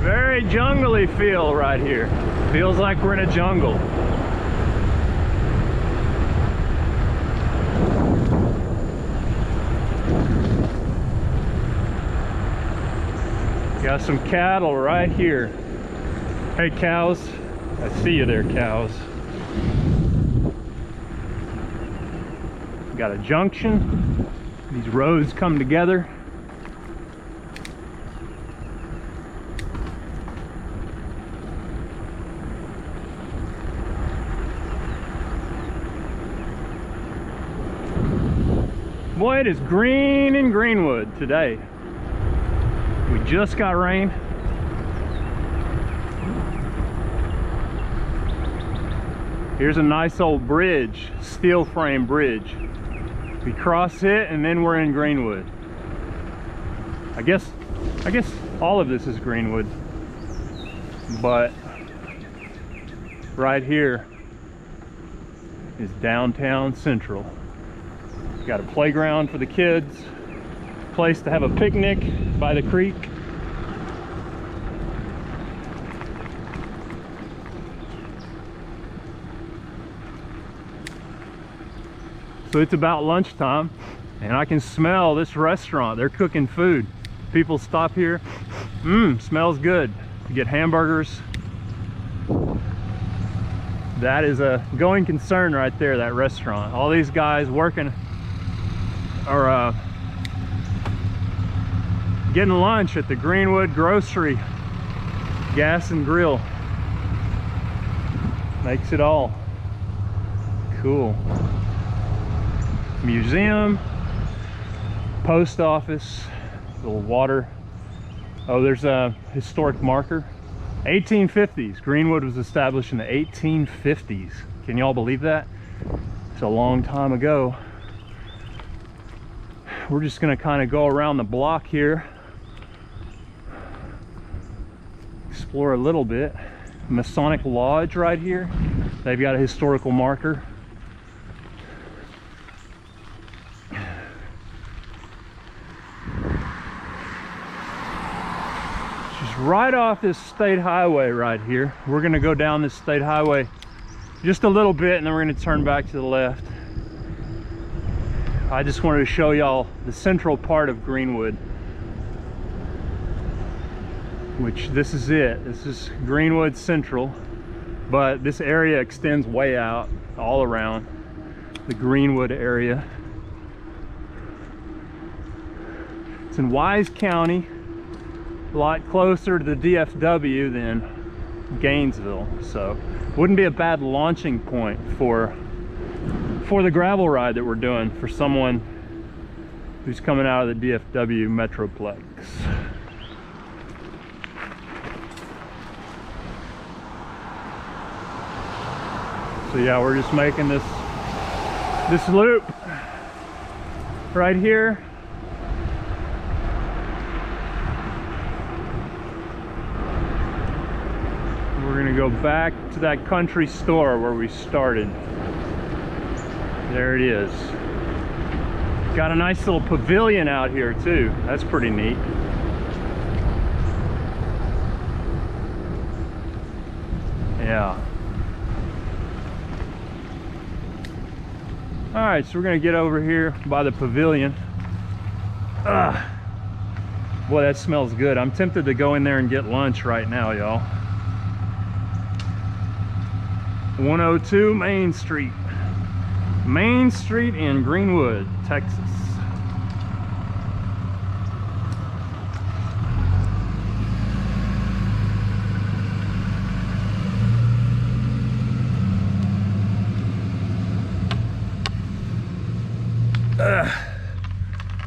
Very jungly feel right here. Feels like we're in a jungle. Got some cattle right here. Hey cows, I see you there, cows. Got a junction. These roads come together. Boy, it is green in Greenwood today. We just got rain. Here's a nice old bridge, steel frame bridge. We cross it and then we're in Greenwood. I guess all of this is Greenwood, but right here is downtown Central. Got a playground for the kids, place to have a picnic by the creek. So it's about lunchtime and I can smell this restaurant. They're cooking food. People stop here. Smells good. You get hamburgers. That is a going concern right there, that restaurant. All these guys working or getting lunch at the Greenwood Grocery Gas and Grill. Makes it all cool. Museum, post office, little water. Oh, there's a historic marker. 1850s. Greenwood was established in the 1850s. Can y'all believe that? It's a long time ago. We're just gonna kind of go around the block here. explore a little bit. Masonic Lodge right here. They've got a historical marker. Just right off this state highway right here. We're gonna go down this state highway just a little bit and then we're gonna turn back to the left. I just wanted to show y'all the central part of Greenwood, which this is it. This is Greenwood Central, but this area extends way out all around the Greenwood area. It's in Wise County, a lot closer to the DFW than Gainesville, so wouldn't be a bad launching point for the gravel ride that we're doing for someone who's coming out of the DFW Metroplex. So yeah, we're just making this loop right here. We're gonna go back to that country store where we started. There it is. Got a nice little pavilion out here too. That's pretty neat. Yeah. All right, so we're gonna get over here by the pavilion. Boy, that smells good. I'm tempted to go in there and get lunch right now, y'all. 102 Main Street. Main Street in Greenwood, Texas.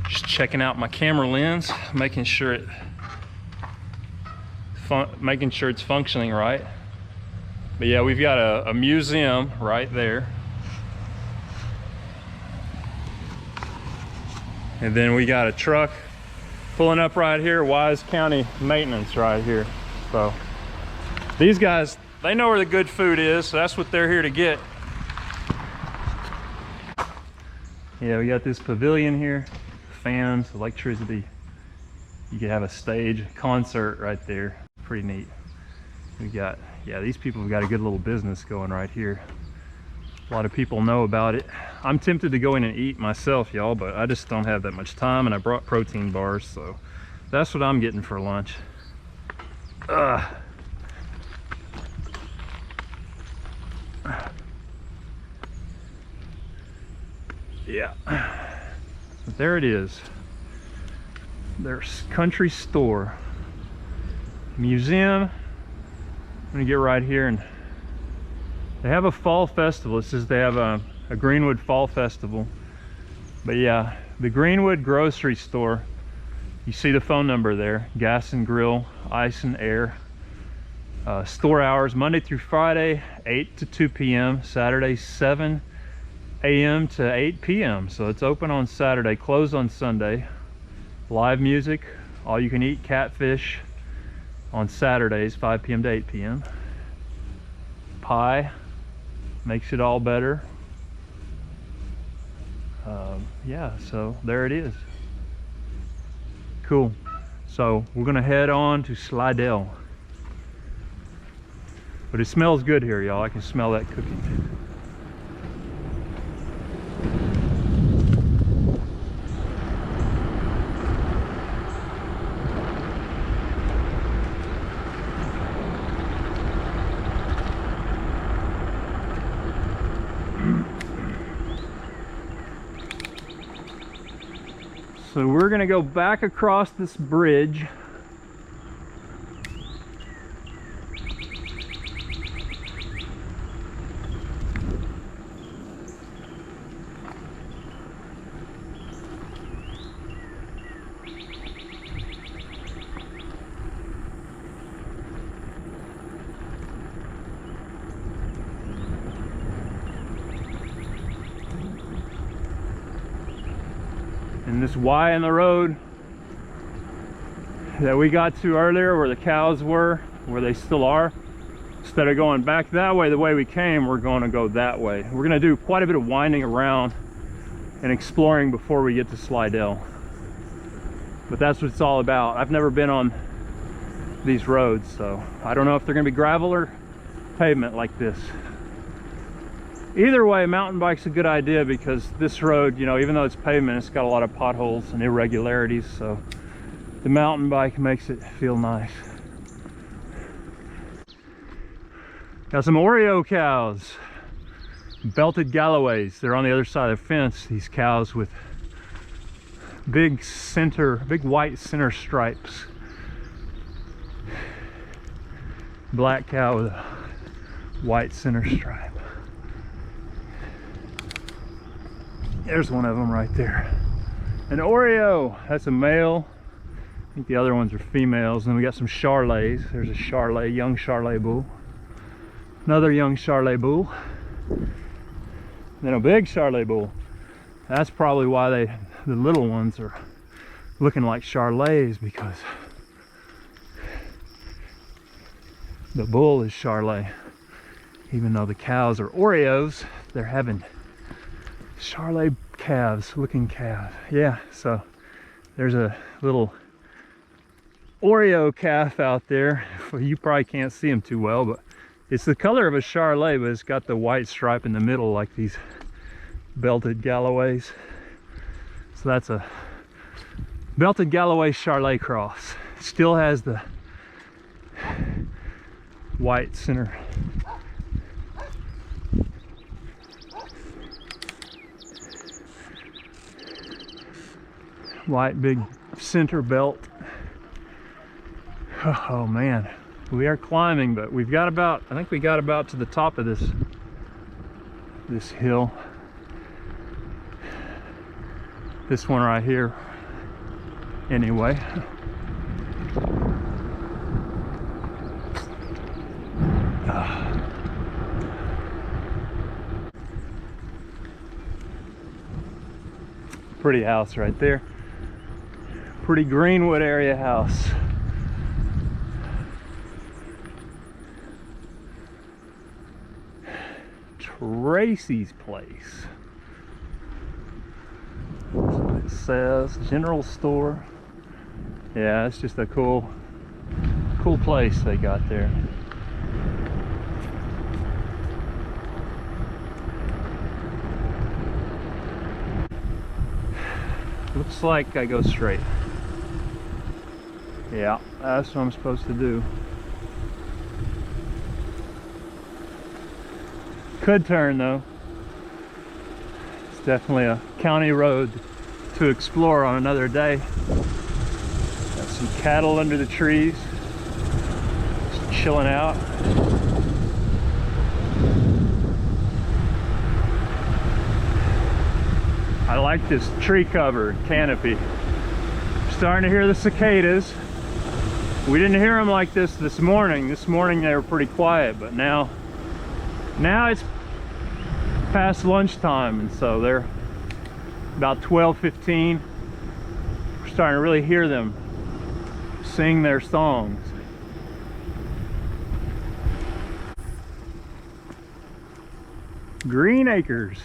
Just checking out my camera lens, making sure it's functioning right. But yeah, we've got a museum right there. And then we got a truck pulling up right here, Wise County Maintenance right here. So these guys, they know where the good food is, so that's what they're here to get. Yeah, we got this pavilion here, fans, electricity. You could have a stage concert right there. Pretty neat. We got, yeah, these people have got a good little business going right here. A lot of people know about it. I'm tempted to go in and eat myself, y'all, but I just don't have that much time, and I brought protein bars, so that's what I'm getting for lunch. Yeah, but there it is. There's country store, museum. I'm gonna get right here, and they have a fall festival. It says they have a Greenwood Fall Festival. But yeah, the Greenwood grocery store, you see the phone number there. Gas and grill, ice and air. Store hours Monday through Friday, 8 to 2 p.m. Saturday, 7 a.m. to 8 p.m. So it's open on Saturday, closed on Sunday. Live music, all you can eat catfish on Saturdays, 5 p.m. to 8 p.m. Pie makes it all better. Yeah, so there it is. Cool. So we're gonna head on to SLIDELL. But it smells good here, y'all. I can smell that cooking. So we're gonna go back across this bridge. And this Y in the road that we got to earlier where the cows were, where they still are. Instead of going back that way, the way we came, we're going to go that way. We're going to do quite a bit of winding around and exploring before we get to Slidell. But that's what it's all about. I've never been on these roads, so I don't know if they're going to be gravel or pavement like this. Either way, mountain bike's a good idea, because this road, you know, even though it's pavement, it's got a lot of potholes and irregularities, so the mountain bike makes it feel nice. Got some Oreo cows, belted Galloways. They're on the other side of the fence, these cows with big white center stripes. Black cow with a white center stripe. There's one of them right there. An Oreo, that's a male. I think the other ones are females. And then we got some Charolais. There's a Charolais, young Charolais bull. Another young Charolais bull. Then a big Charolais bull. That's probably why the little ones are looking like Charolais, because the bull is Charolais. Even though the cows are Oreos, they're having Charolais calves, looking calves. Yeah, so there's a little Oreo calf out there. You probably can't see him too well, but it's the color of a Charolais, but it's got the white stripe in the middle like these belted Galloways. So that's a belted Galloway Charolais cross. Still has the white center. White big center belt. Oh man, we are climbing, but we've got about, I think we got about to the top of this hill. This one right here, anyway. Pretty house right there. Pretty Greenwood area house. Tracy's place. That's what it says. General store. Yeah, it's just a cool place they got there. Looks like I go straight. Yeah, that's what I'm supposed to do. Could turn though. It's definitely a county road to explore on another day. Got some cattle under the trees, just chilling out. I like this tree cover canopy. Starting to hear the cicadas. We didn't hear them like this morning. This morning they were pretty quiet, but now it's past lunchtime, and so they're about 12:15. We're starting to really hear them sing their songs. Green Acres.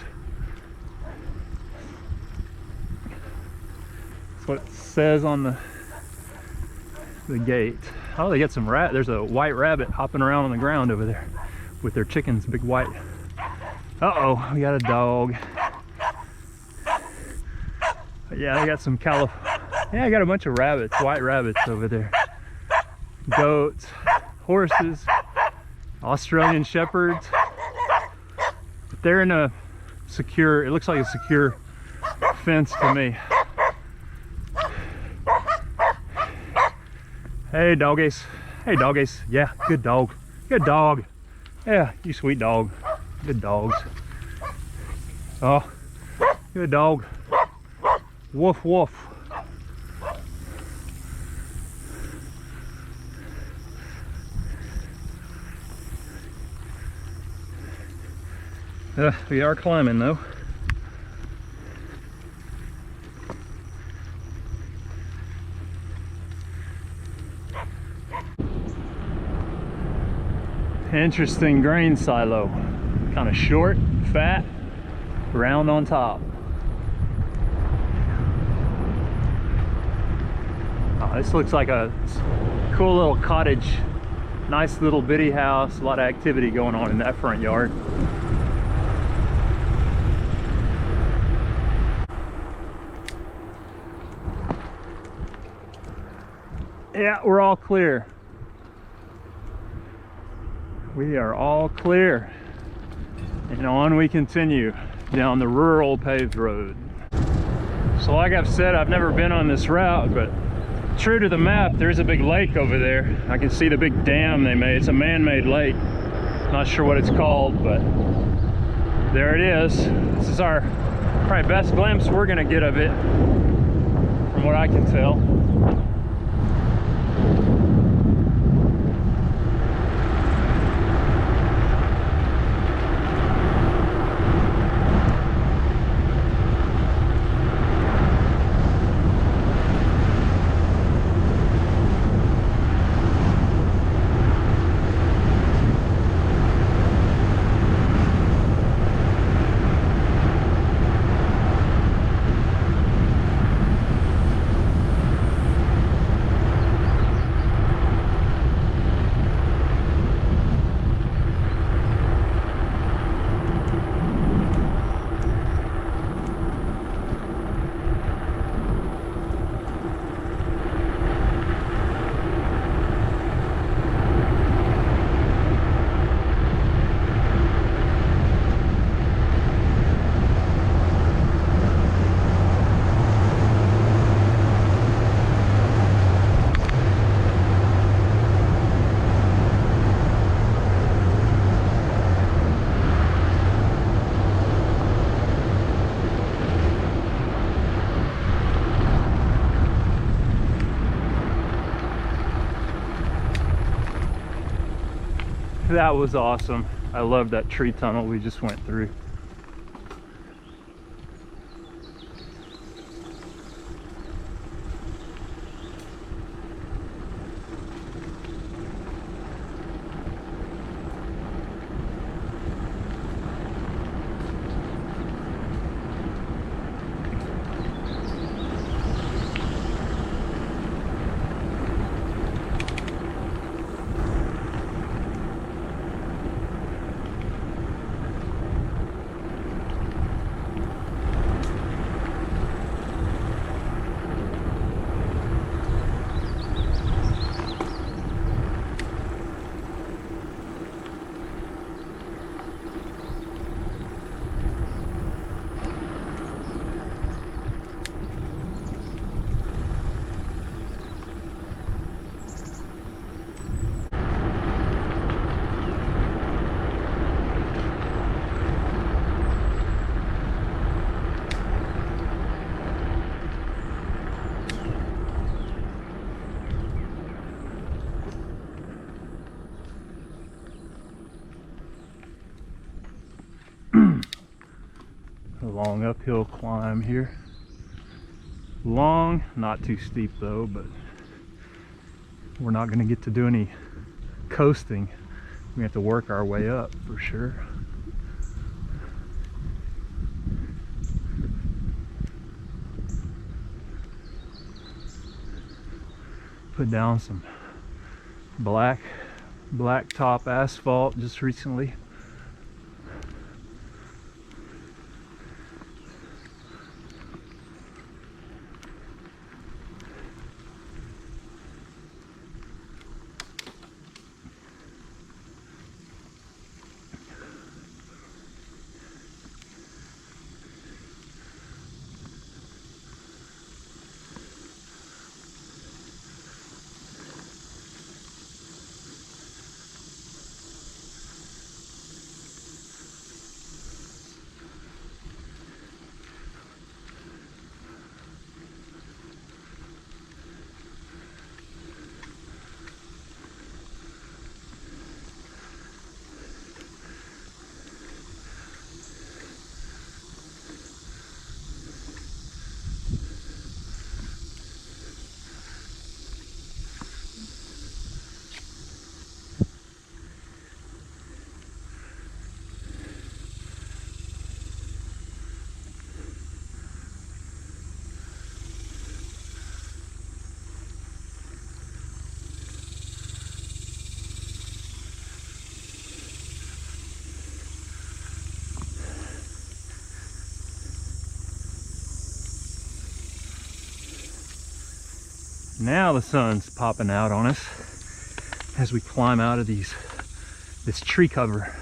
That's what it says on the gate. Oh, they got some rat. There's a white rabbit hopping around on the ground over there with their chickens, big white. Uh-oh, we got a dog. Yeah, they got some yeah, I got a bunch of rabbits, white rabbits over there. Goats, horses, Australian shepherds. But they're in a secure, it looks like a secure fence to me. Hey doggies. Hey doggies. Yeah, good dog. Good dog. Yeah, you sweet dog. Good dogs. Oh, good dog. Woof woof. We are climbing though. Interesting grain silo. Kind of short, fat, round on top. Oh, this looks like a cool little cottage. Nice little bitty house. A lot of activity going on in that front yard. Yeah, we're all clear. We are all clear. And on we continue down the rural paved road. So like I've said, I've never been on this route, but true to the map, there's a big lake over there. I can see the big dam they made. It's a man-made lake. Not sure what it's called, but there it is. This is our probably best glimpse we're gonna get of it, from what I can tell. That was awesome. I love that tree tunnel we just went through. A long uphill climb here. Long, not too steep though, but we're not going to get to do any coasting. We have to work our way up for sure. Put down some black top asphalt just recently. Now the sun's popping out on us as we climb out of this tree cover.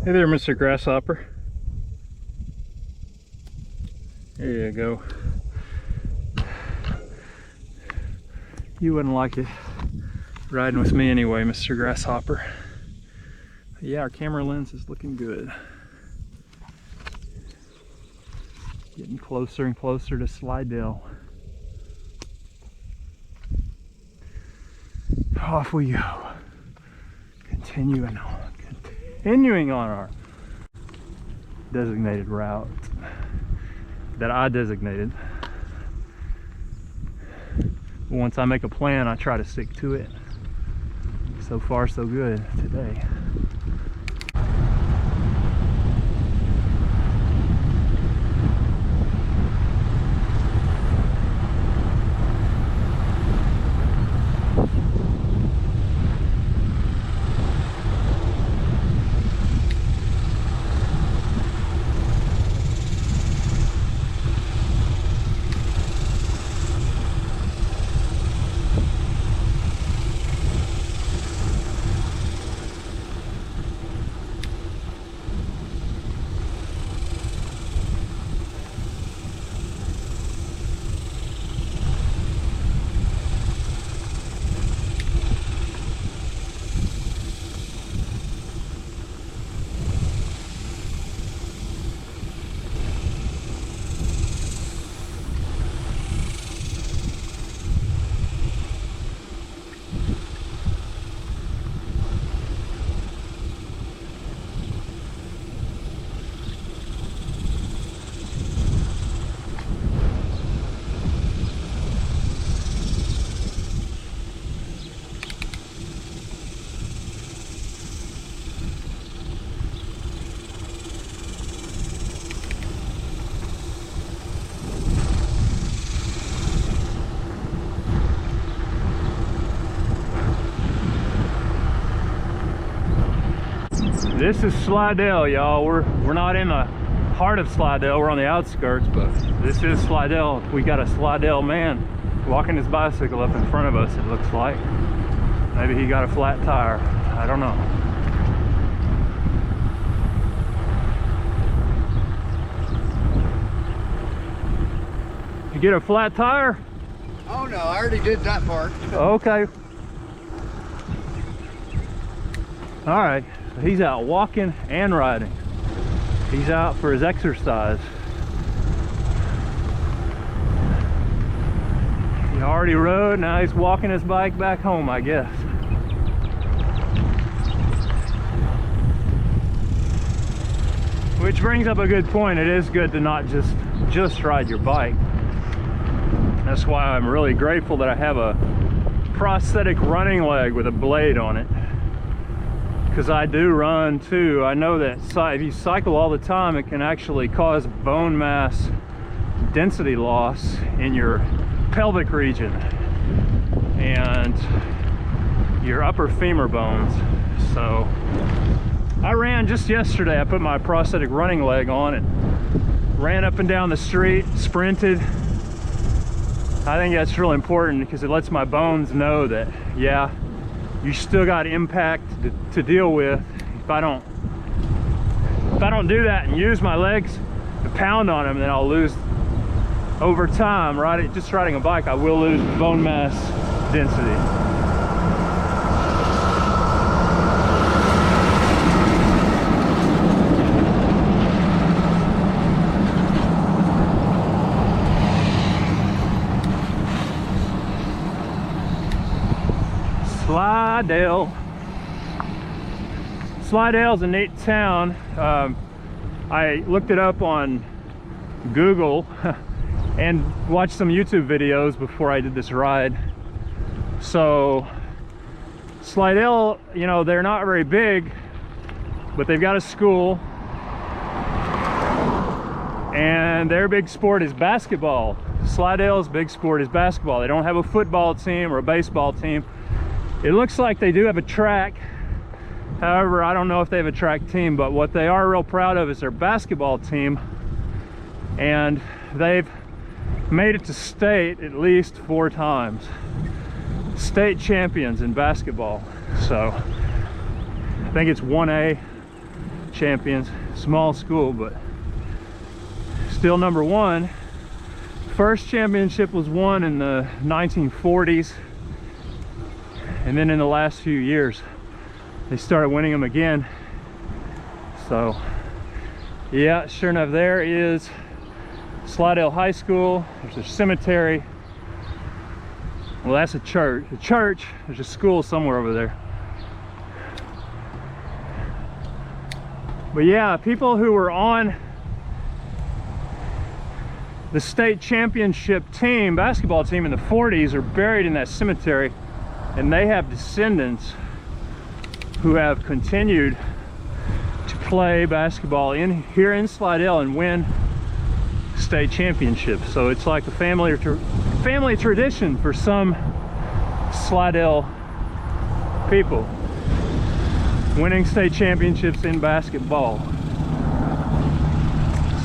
Hey there, Mr. Grasshopper. There you go. You wouldn't like it riding with me anyway, Mr. Grasshopper. But yeah, our camera lens is looking good. Getting closer and closer to SLIDELL. Off we go. Continuing on our designated route that I designated. Once I make a plan, I try to stick to it. So far, so good today. This is SLIDELL, y'all. We're not in the heart of SLIDELL. We're on the outskirts, but this is SLIDELL. We got a SLIDELL man walking his bicycle up in front of us, it looks like. Maybe he got a flat tire. I don't know. You get a flat tire? Oh no, I already did that part. Okay. All right. He's out walking and riding. He's out for his exercise. He already rode, now he's walking his bike back home, I guess. Which brings up a good point. It is good to not just ride your bike. That's why I'm really grateful that I have a prosthetic running leg with a blade on it. Because I do run too. I know that if you cycle all the time, it can actually cause bone mass density loss in your pelvic region and your upper femur bones. So I ran just yesterday. I put my prosthetic running leg on and ran up and down the street, sprinted. I think that's really important because it lets my bones know that, yeah, you still got impact to deal with if I don't if I don't do that and use my legs to pound on them, then I'll lose over time. Just riding a bike, I will lose bone mass density. Slidell. Slidell's a neat town. I looked it up on Google and watched some YouTube videos before I did this ride. So Slidell, you know, they're not very big, but they've got a school, and their big sport is basketball. Slidell's big sport is basketball. They don't have a football team or a baseball team. It looks like they do have a track. However, I don't know if they have a track team, but what they are real proud of is their basketball team. And they've made it to state at least 4 times. State champions in basketball. So I think it's 1A champions. Small school, but still number 1. First championship was won in the 1940s. And then in the last few years, they started winning them again. So yeah, sure enough, there is Slidell High School. There's a cemetery. Well, that's a church. A church, there's a school somewhere over there. But yeah, people who were on the state championship team, basketball team in the 40s are buried in that cemetery. And they have descendants who have continued to play basketball here in Slidell and win state championships. So it's like a family tradition for some Slidell people, winning state championships in basketball.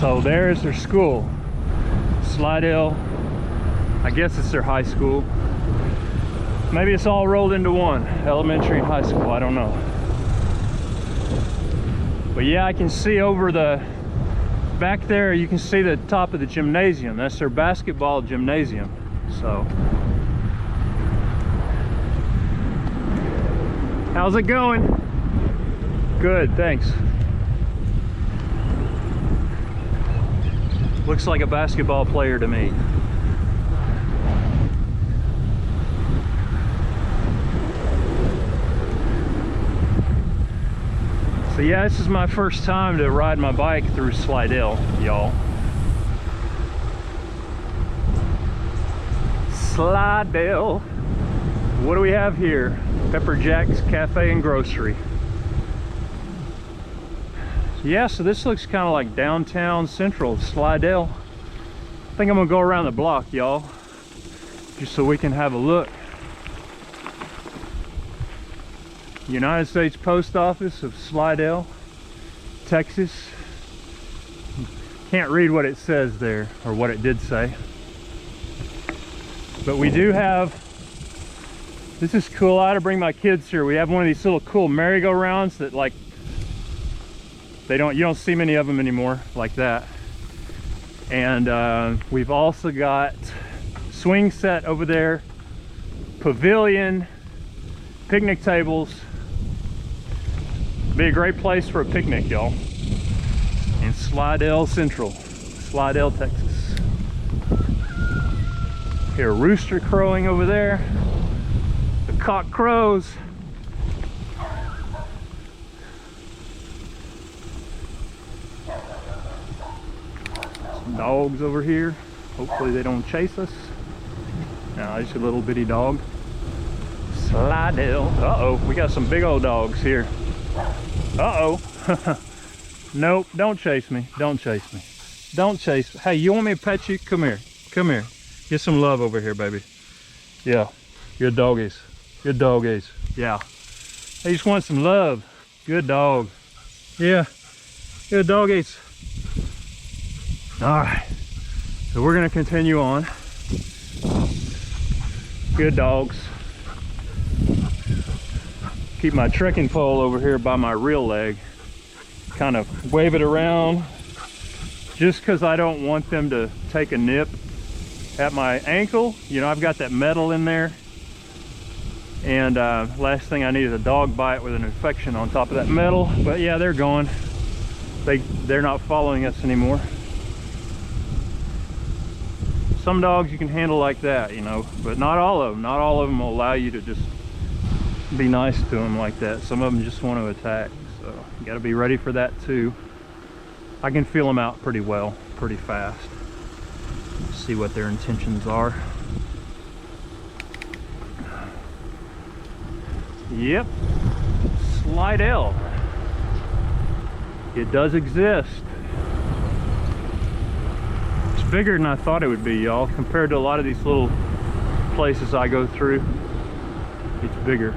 So there's their school, Slidell. I guess it's their high school. Maybe it's all rolled into one, elementary and high school, I don't know. But yeah, I can see over the back there, you can see the top of the gymnasium. That's their basketball gymnasium. So how's it going? Good, thanks. Looks like a basketball player to me. So yeah, this is my first time to ride my bike through Slidell, y'all. Slidell. What do we have here? Pepper Jack's Cafe and Grocery. Yeah, so this looks kind of like downtown central Slidell. I think I'm gonna go around the block, y'all, just so we can have a look. United States Post Office of Slidell, Texas. Can't read what it says there, or what it did say. But we do have, this is cool. I had to bring my kids here. We have one of these little cool merry-go-rounds that, like, you don't see many of them anymore like that. And we've also got swing set over there, pavilion, picnic tables. Be a great place for a picnic, y'all, in Slidell Central, Slidell, Texas. Hear a rooster crowing over there. The cock crows. Some dogs over here. Hopefully they don't chase us. No, it's a little bitty dog. Slidell. Uh-oh, we got some big old dogs here. Uh-oh. Nope, don't chase me. Don't chase me. Don't chase me. Hey, you want me to pet you? Come here. Come here. Get some love over here, baby. Yeah. Good doggies. Good doggies. Yeah. They just want some love. Good dog. Yeah. Good doggies. Alright. So we're going to continue on. Good dogs. Keep my trekking pole over here by my real leg, kind of wave it around just because I don't want them to take a nip at my ankle. You know, I've got that metal in there, and last thing I need is a dog bite with an infection on top of that metal. But yeah, they're gone. They're not following us anymore. Some dogs you can handle like that, you know, but not all of them. Not all of them will allow you to just be nice to them like that. Some of them just want to attack, so you got to be ready for that too. I can feel them out pretty well, pretty fast. See what their intentions are. Yep, SLIDELL. It does exist. It's bigger than I thought it would be, y'all. Compared to a lot of these little places I go through, it's bigger.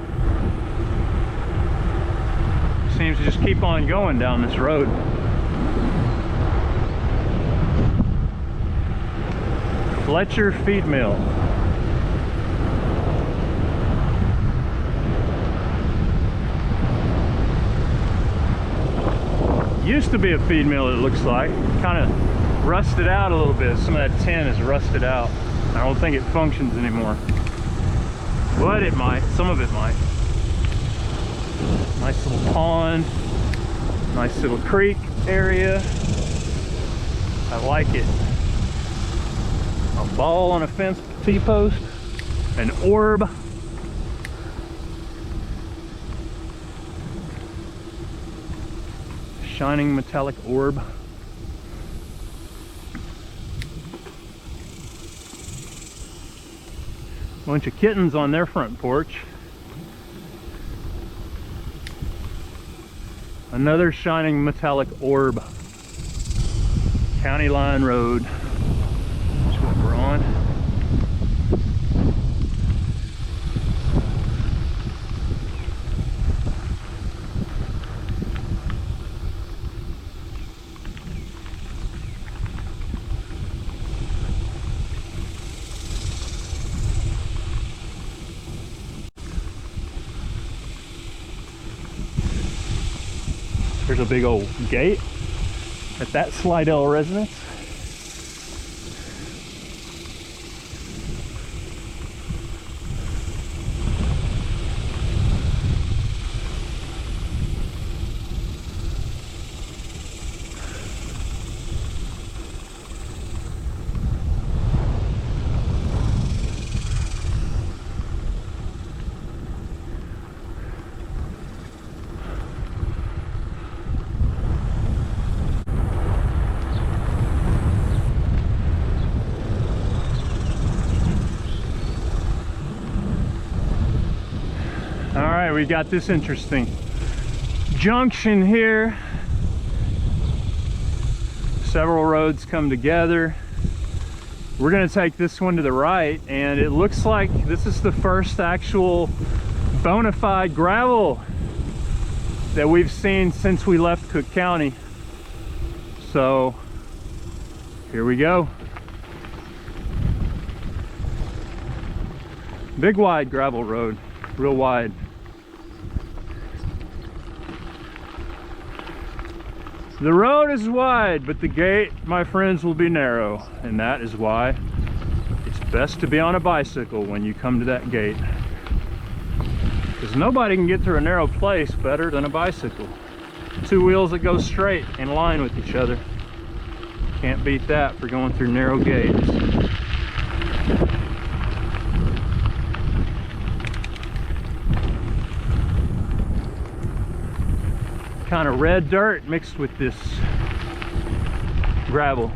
Seems to just keep on going down this road. Fletcher Feed Mill. Used to be a feed mill, it looks like. Kind of rusted out a little bit. Some of that tin is rusted out. I don't think it functions anymore. But it might. Some of it might. Nice little pond. Nice little creek area. I like it. A ball on a fence T-post. An orb. Shining metallic orb. Bunch of kittens on their front porch. Another shining metallic orb. County Line Road. That's what we're on. There's a big old gate at that SLIDELL residence. We got this interesting junction here. Several roads come together. We're gonna take this one to the right, and it looks like this is the first actual bona fide gravel that we've seen since we left Cook County. So here we go. Big wide gravel road, real wide. The road is wide, but the gate, my friends, will be narrow, and that is why it's best to be on a bicycle when you come to that gate, because nobody can get through a narrow place better than a bicycle. Two wheels that go straight in line with each other. Can't beat that for going through narrow gates. Kind of red dirt mixed with this gravel.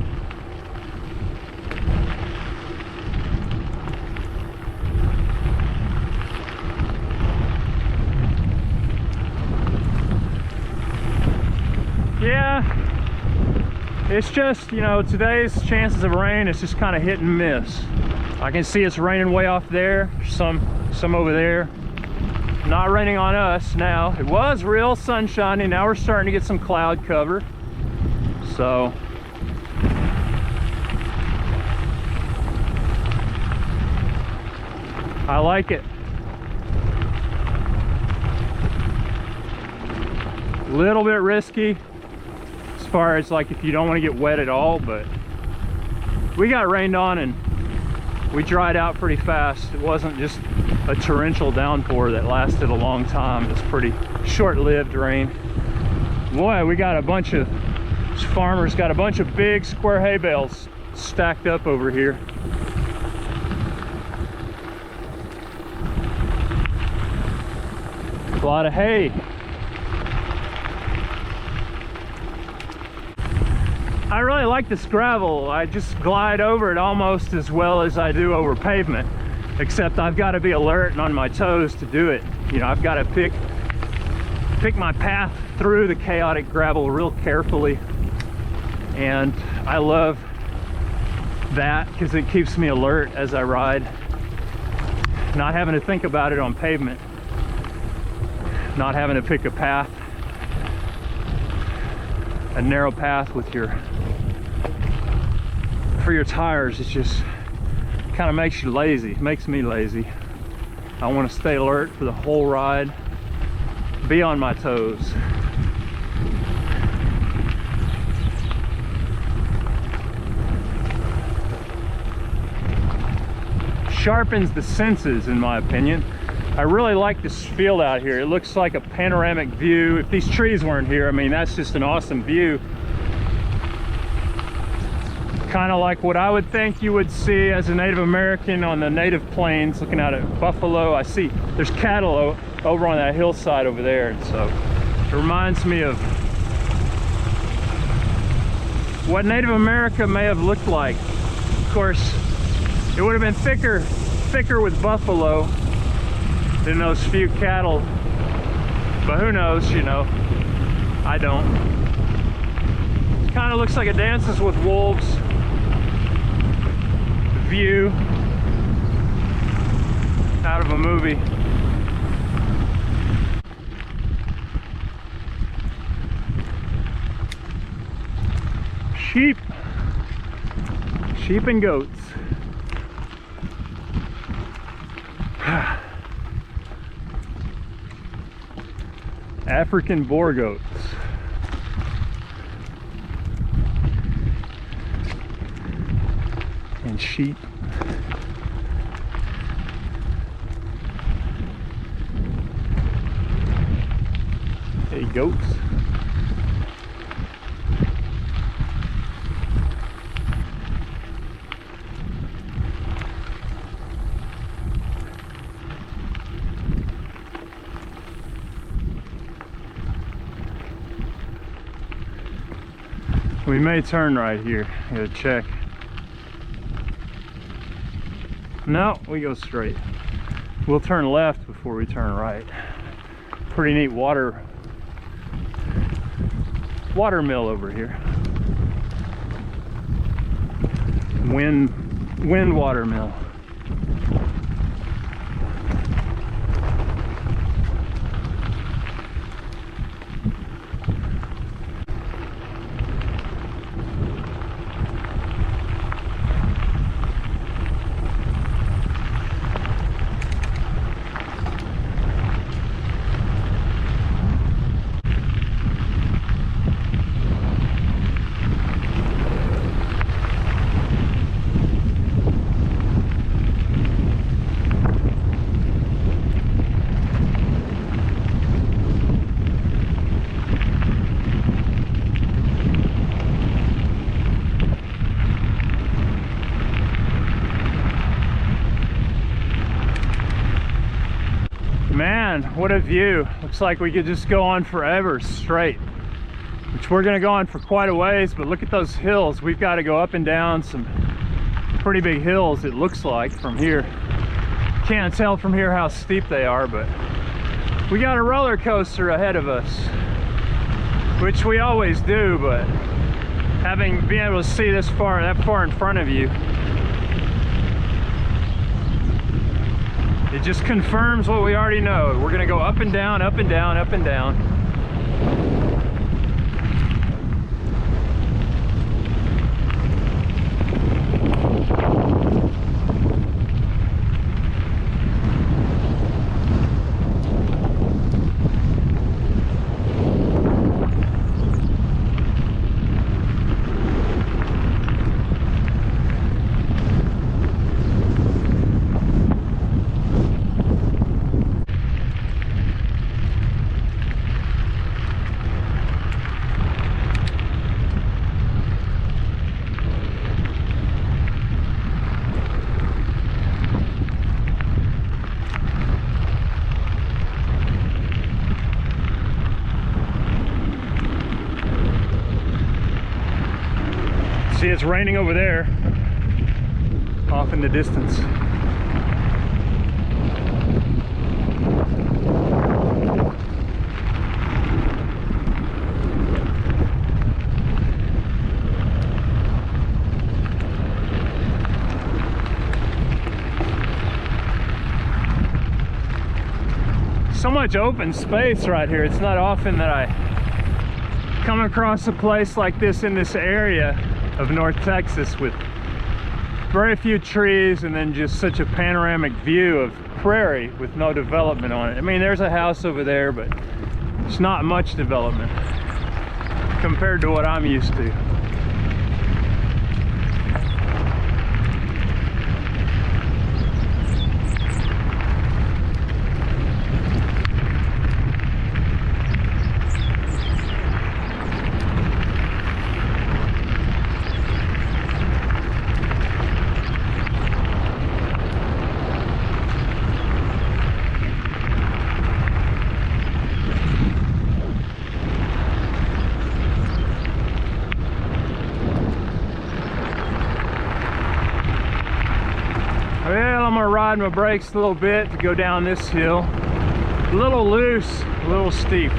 Yeah, it's just, you know, today's chances of rain, it's just kind of hit and miss. I can see it's raining way off there, some over there. Not raining on us now. It was real sunshiny. Now we're starting to get some cloud cover. So I like it. A little bit risky, far as like if you don't want to get wet at all, but we got rained on and we dried out pretty fast. It wasn't just a torrential downpour that lasted a long time. It was pretty short-lived rain. Boy, we got a bunch of farmers got a bunch of big square hay bales stacked up over here. A lot of hay. I really like this gravel. I just glide over it almost as well as I do over pavement, except I've got to be alert and on my toes to do it. You know, I've got to pick my path through the chaotic gravel real carefully, and I love that because it keeps me alert as I ride, not having to think about it on pavement, not having to pick a path, a narrow path with for your tires. It's just kind of makes you lazy. It makes me lazy. I want to stay alert for the whole ride, be on my toes. Sharpens the senses, in my opinion. I really like this field out here. It looks like a panoramic view. If these trees weren't here, I mean, that's just an awesome view. Kind of like what I would think you would see as a Native American on the native plains, looking out at buffalo. I see there's cattle over on that hillside over there, and so it reminds me of what Native America may have looked like. Of course, it would have been thicker with buffalo than those few cattle, but who knows, you know, I don't. It kind of looks like a Dances with Wolves view out of a movie. Sheep and goats. African boar goats. And sheep. Hey, goats. We may turn right here. Gotta check. No, we go straight. We'll turn left before we turn right. Pretty neat water mill over here. Wind water mill. Man, what a view. Looks like we could just go on forever straight, which we're gonna go on for quite a ways, but look at those hills. We've got to go up and down some pretty big hills, it looks like, from here. Can't tell from here how steep they are, but we got a roller coaster ahead of us, which we always do, but being able to see that far in front of you, it just confirms what we already know. We're gonna go up and down, up and down, up and down. it's raining over there, off in the distance. So much open space right here. It's not often that I come across a place like this in this area of North Texas with very few trees and then just such a panoramic view of prairie with no development on it. I mean, there's a house over there, but it's not much development compared to what I'm used to. Well, I'm gonna ride my brakes a little bit to go down this hill. A little loose, a little steep.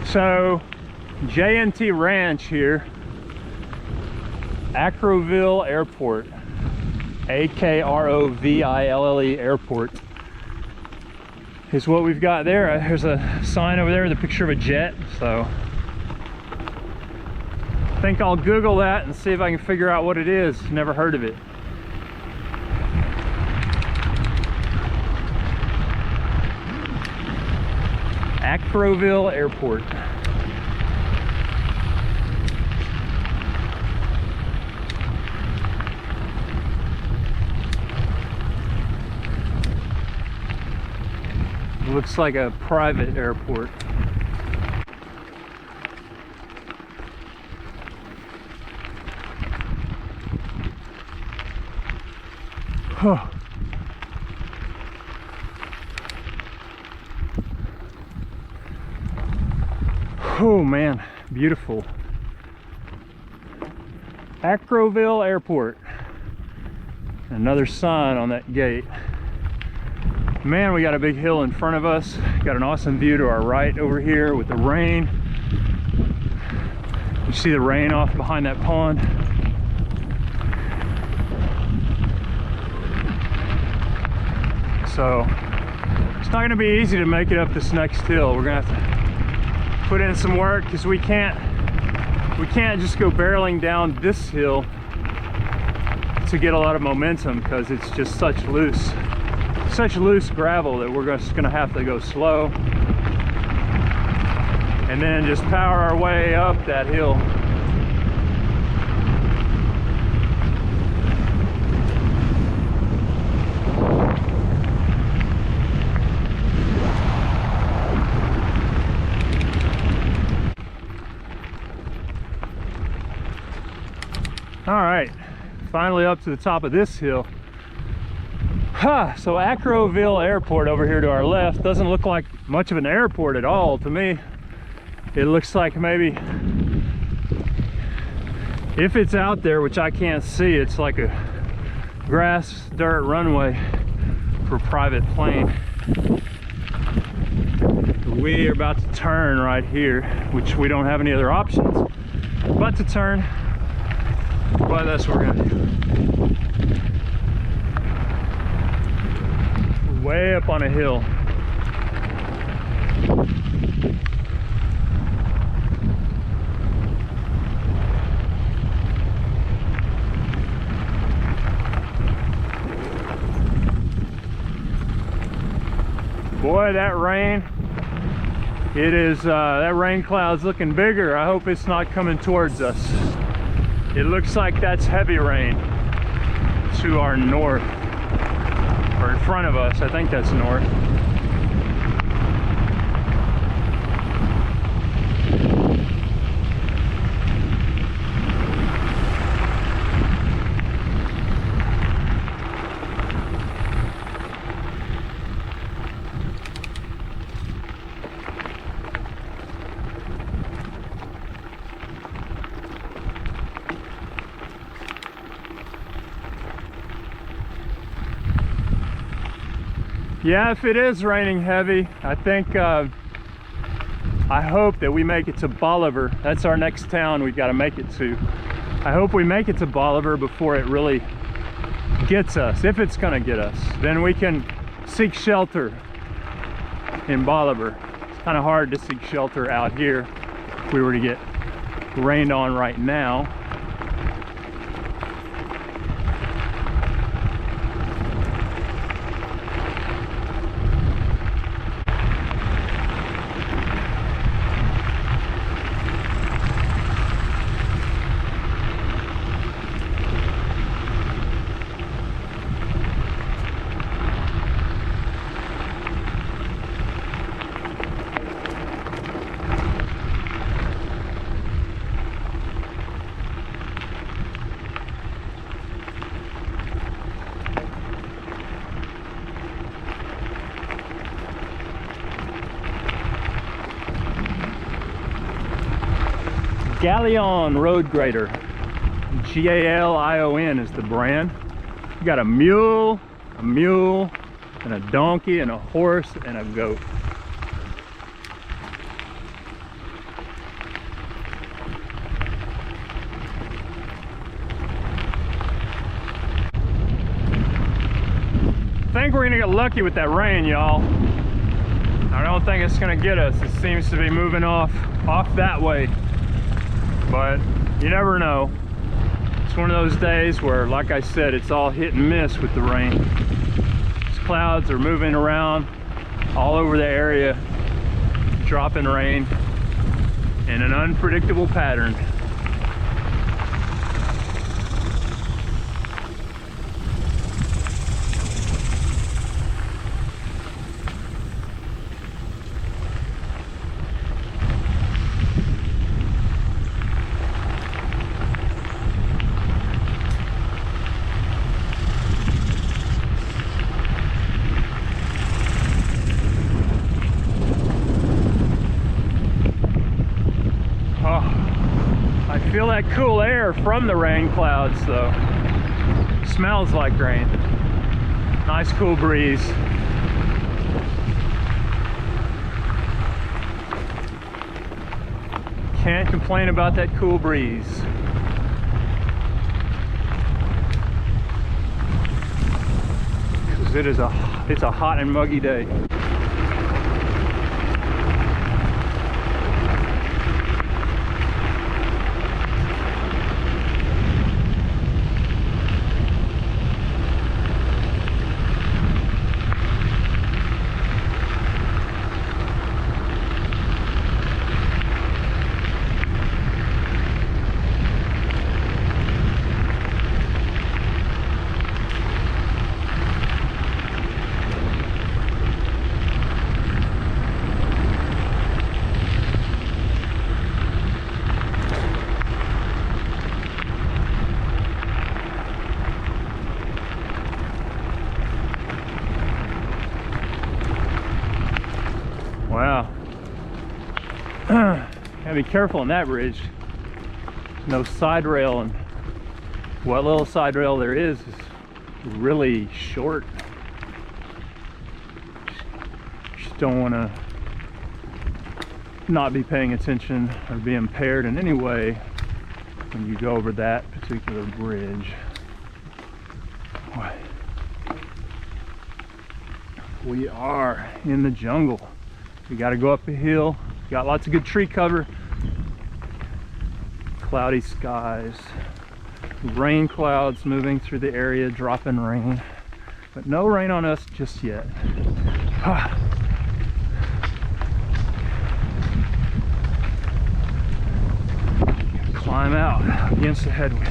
So, J&T Ranch here, Akroville Airport, Akroville Airport, is what we've got there. There's a sign over there with a picture of a jet, so I think I'll Google that and see if I can figure out what it is. Never heard of it. Akroville Airport. Looks like a private airport. Oh. Oh man, beautiful. Akroville Airport. Another sign on that gate. Man, we got a big hill in front of us. Got an awesome view to our right over here with the rain. You see the rain off behind that pond. So it's not gonna be easy to make it up this next hill. We're gonna have to put in some work because we can't just go barreling down this hill to get a lot of momentum because it's just such loose gravel that we're just gonna have to go slow and then just power our way up that hill. All right, finally up to the top of this hill. So Akroville Airport over here to our left doesn't look like much of an airport at all to me. It looks like maybe, if it's out there, which I can't see, it's like a grass dirt runway for private plane. We are about to turn right here, which we don't have any other options but to turn, but that's what we're gonna do. Way up on a hill. Boy, that rain, that rain cloud's looking bigger. I hope it's not coming towards us. It looks like that's heavy rain to our north, or in front of us. I think that's north. Yeah, if it is raining heavy, I think, I hope that we make it to Bolivar. That's our next town we've got to make it to. I hope we make it to Bolivar before it really gets us. If it's gonna get us, then we can seek shelter in Bolivar. It's kind of hard to seek shelter out here if we were to get rained on right now. Galion Road Grader, G-A-L-I-O-N is the brand. You got a mule, and a donkey, and a horse, and a goat. I think we're gonna get lucky with that rain, y'all. I don't think it's gonna get us. It seems to be moving off that way. But you never know. It's one of those days where, like I said, it's all hit and miss with the rain. These clouds are moving around all over the area, dropping rain in an unpredictable pattern. I feel that cool air from the rain clouds though. Smells like rain. Nice cool breeze. Can't complain about that cool breeze. Because it's a hot and muggy day. Wow. Gotta be careful on that bridge. No side rail, and what little side rail there is really short. Just don't want to not be paying attention or be impaired in any way when you go over that particular bridge. We are in the jungle. We got to go up a hill. Got lots of good tree cover. Cloudy skies. Rain clouds moving through the area, dropping rain. But no rain on us just yet. climb out against the headwind.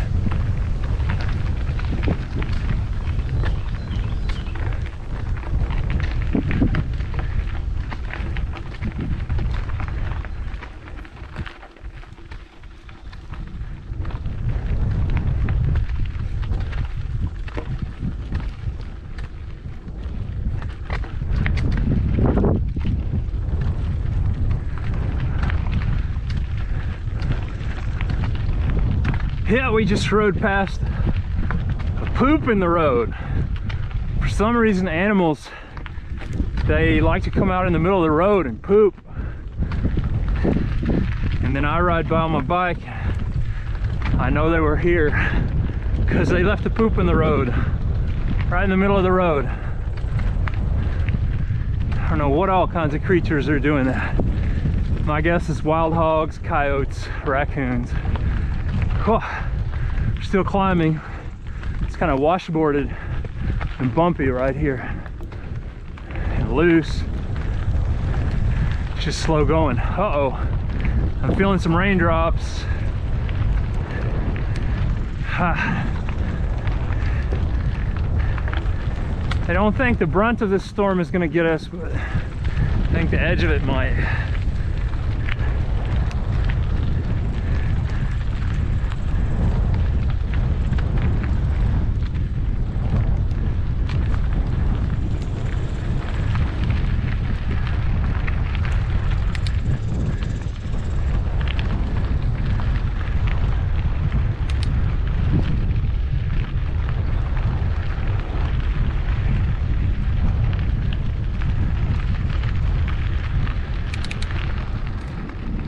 Yeah, we just rode past a poop in the road. For some reason, animals, they like to come out in the middle of the road and poop. And then I ride by on my bike. I know they were here because they left the poop in the road, right in the middle of the road. I don't know what all kinds of creatures are doing that. My guess is wild hogs, coyotes, raccoons. Oh, we're still climbing. It's kind of washboarded and bumpy right here and loose. It's just slow going. Uh-oh, I'm feeling some raindrops. I don't think the brunt of this storm is going to get us, but I think the edge of it might.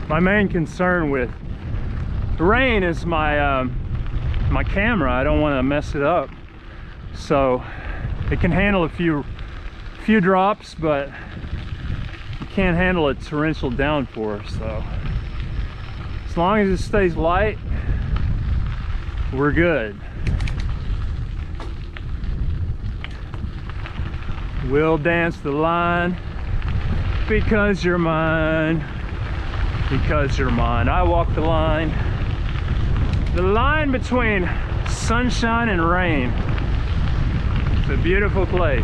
My main concern with the rain is my my camera. I don't want to mess it up, so it can handle a few drops, but you can't handle a torrential downpour. So as long as it stays light, we're good. We'll dance the line because you're mine. Because you're mine. I walk the line between sunshine and rain. It's a beautiful place.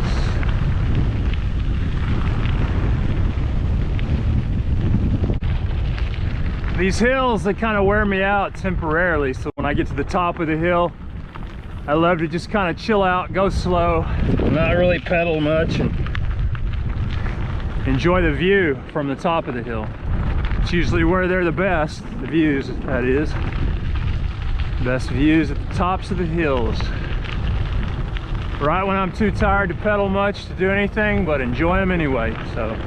These hills, they kind of wear me out temporarily, so when I get to the top of the hill, I love to just kind of chill out, go slow, not really pedal much, and enjoy the view from the top of the hill. It's usually where they're the best, the views, that is. Best views at the tops of the hills. Right when I'm too tired to pedal much to do anything, but enjoy them anyway, so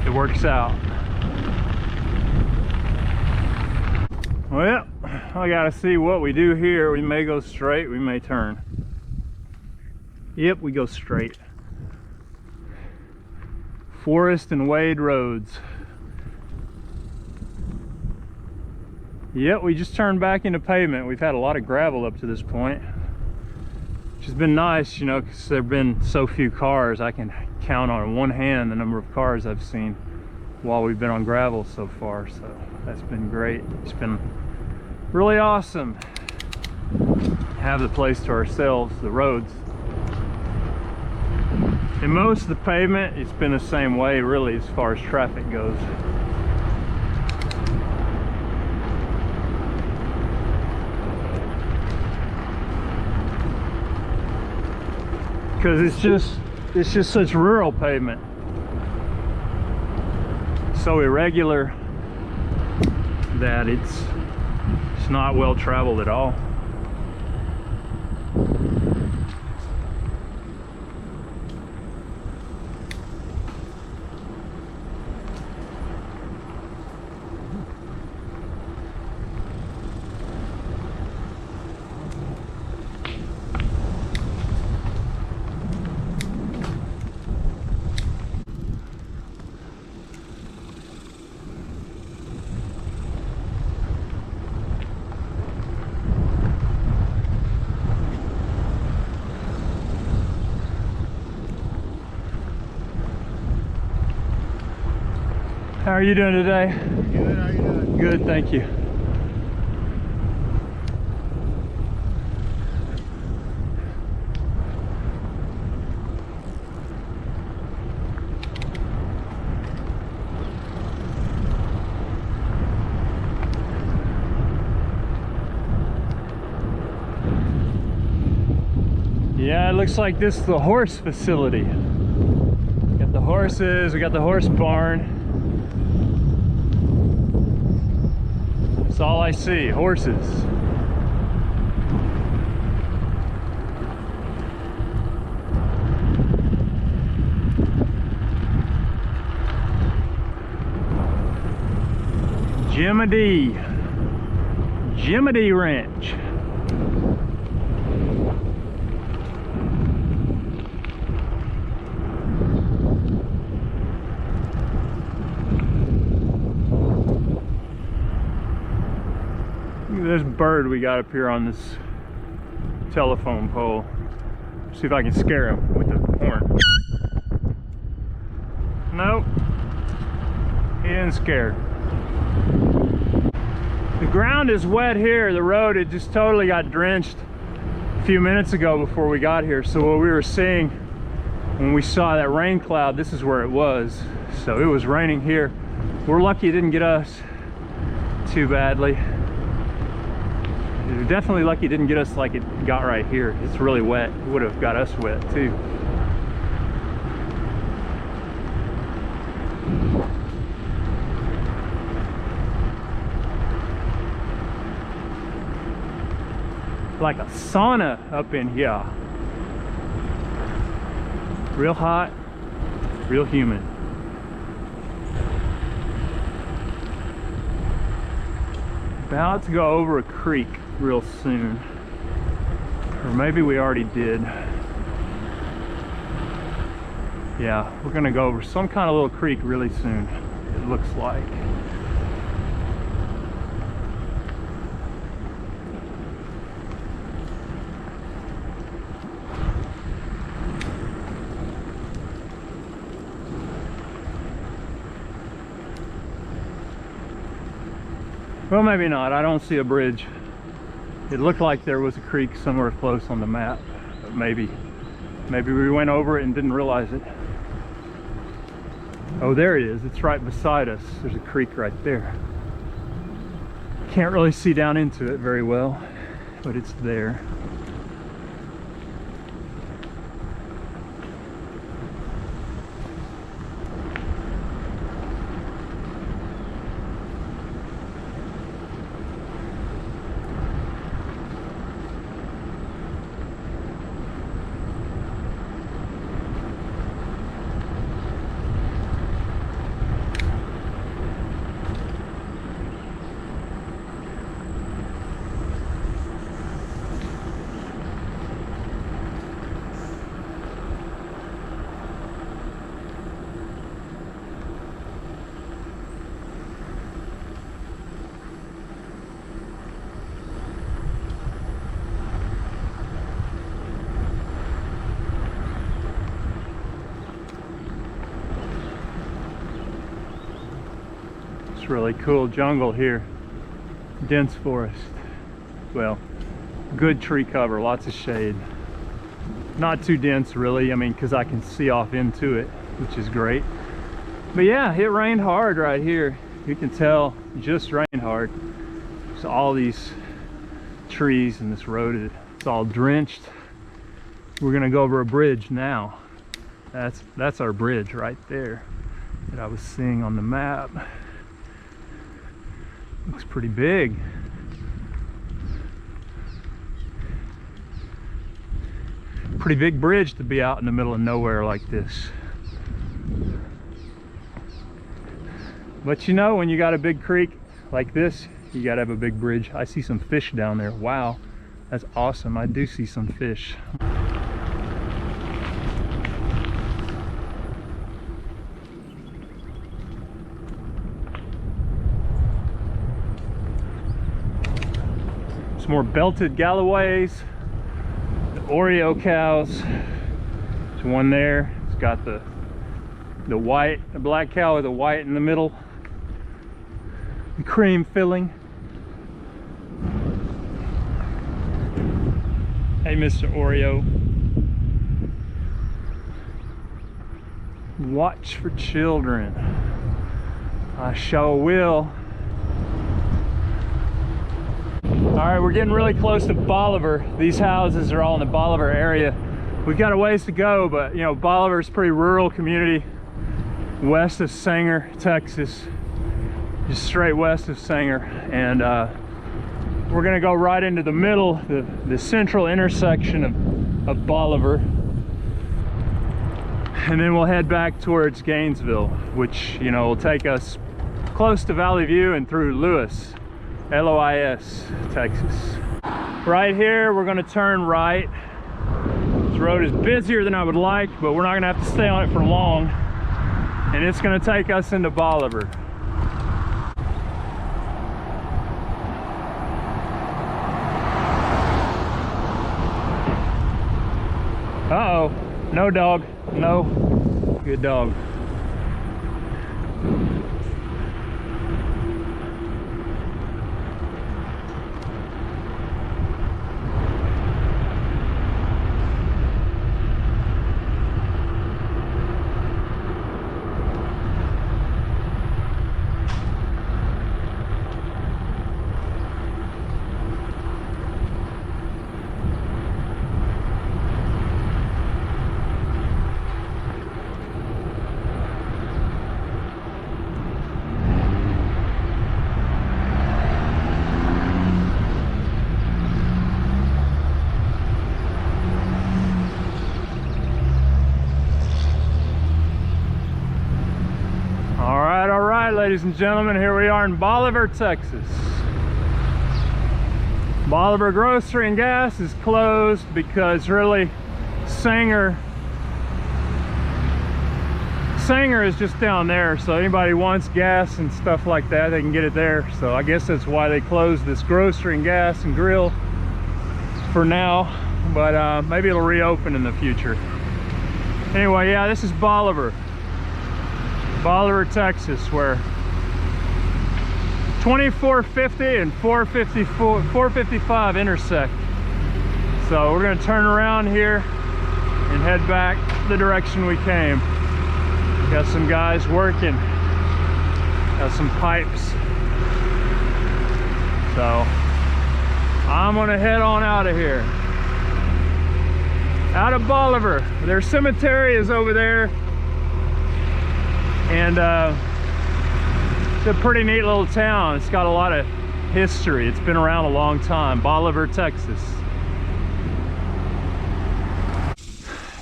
it works out. Well, I gotta see what we do here. We may go straight, we may turn. Yep, we go straight. Forest and wade roads. Yep, we just turned back into pavement. We've had a lot of gravel up to this point, which has been nice, you know, because there have been so few cars. I can count on one hand the number of cars I've seen while we've been on gravel so far, so that's been great. It's been really awesome to have the place to ourselves, the roads. And most of the pavement, it's been the same way really as far as traffic goes. Because it's just such rural pavement. So irregular that it's not well traveled at all. How are you doing today? Good, how you doing? Good, thank you. Yeah, it looks like this is the horse facility. We got the horses, we got the horse barn. That's all I see, horses. Jiminy Ranch. This bird we got up here on this telephone pole. See if I can scare him with the horn. Nope, he isn't scared. The ground is wet here. The road, it just totally got drenched a few minutes ago before we got here. So what we were seeing when we saw that rain cloud, this is where it was. So it was raining here. We're lucky it didn't get us too badly. We're definitely lucky it didn't get us like it got right here. It's really wet. It would have got us wet too. Like a sauna up in here. Real hot, real humid. About to go over a creek real soon, or maybe we already did. Yeah, we're gonna go over some kind of little creek really soon, it looks like. Well, maybe not. I don't see a bridge. It looked like there was a creek somewhere close on the map, but maybe we went over it and didn't realize it. Oh, there it is. It's right beside us. There's a creek right there. Can't really see down into it very well, but it's there. Really cool jungle here, dense forest. Well, good tree cover, lots of shade, not too dense really. I mean, because I can see off into it, which is great. But yeah, it rained hard right here. You can tell, just rained hard. So all these trees and this road, it's all drenched. We're gonna go over a bridge now. That's our bridge right there that I was seeing on the map. Looks pretty big. Pretty big bridge to be out in the middle of nowhere like this. But you know, when you got a big creek like this, you gotta have a big bridge. I see some fish down there. Wow, that's awesome. I do see some fish. Some more belted Galloways, the Oreo cows. There's one there. It's got the black cow with the white in the middle. cream filling. Hey, Mr. Oreo. Watch for children. I sure will. All right, we're getting really close to Bolivar. These houses are all in the Bolivar area. We've got a ways to go, but you know, Bolivar is a pretty rural community west of Sanger, Texas, just straight west of Sanger. And we're gonna go right into the middle, the central intersection of Bolivar. And then we'll head back towards Gainesville, which, you know, will take us close to Valley View and through Lewis, L-O-I-S, Texas. Right here, we're gonna turn right. This road is busier than I would like, but we're not gonna have to stay on it for long. And it's gonna take us into Bolivar. Uh-oh, no dog, no, good dog. Ladies and gentlemen, here we are in Bolivar, Texas. Bolivar Grocery and Gas is closed because really Sanger is just down there, so anybody wants gas and stuff like that, they can get it there. So I guess that's why they closed this grocery and gas and grill for now, but maybe it'll reopen in the future. Anyway, yeah, this is Bolivar, Texas, where 2450 and 455 intersect. So we're gonna turn around here and head back the direction we came. Got some guys working, got some pipes. So I'm gonna head on out of here. Out of Bolivar. Their cemetery is over there. And it's a pretty neat little town. It's got a lot of history. It's been around a long time. Bolivar, Texas.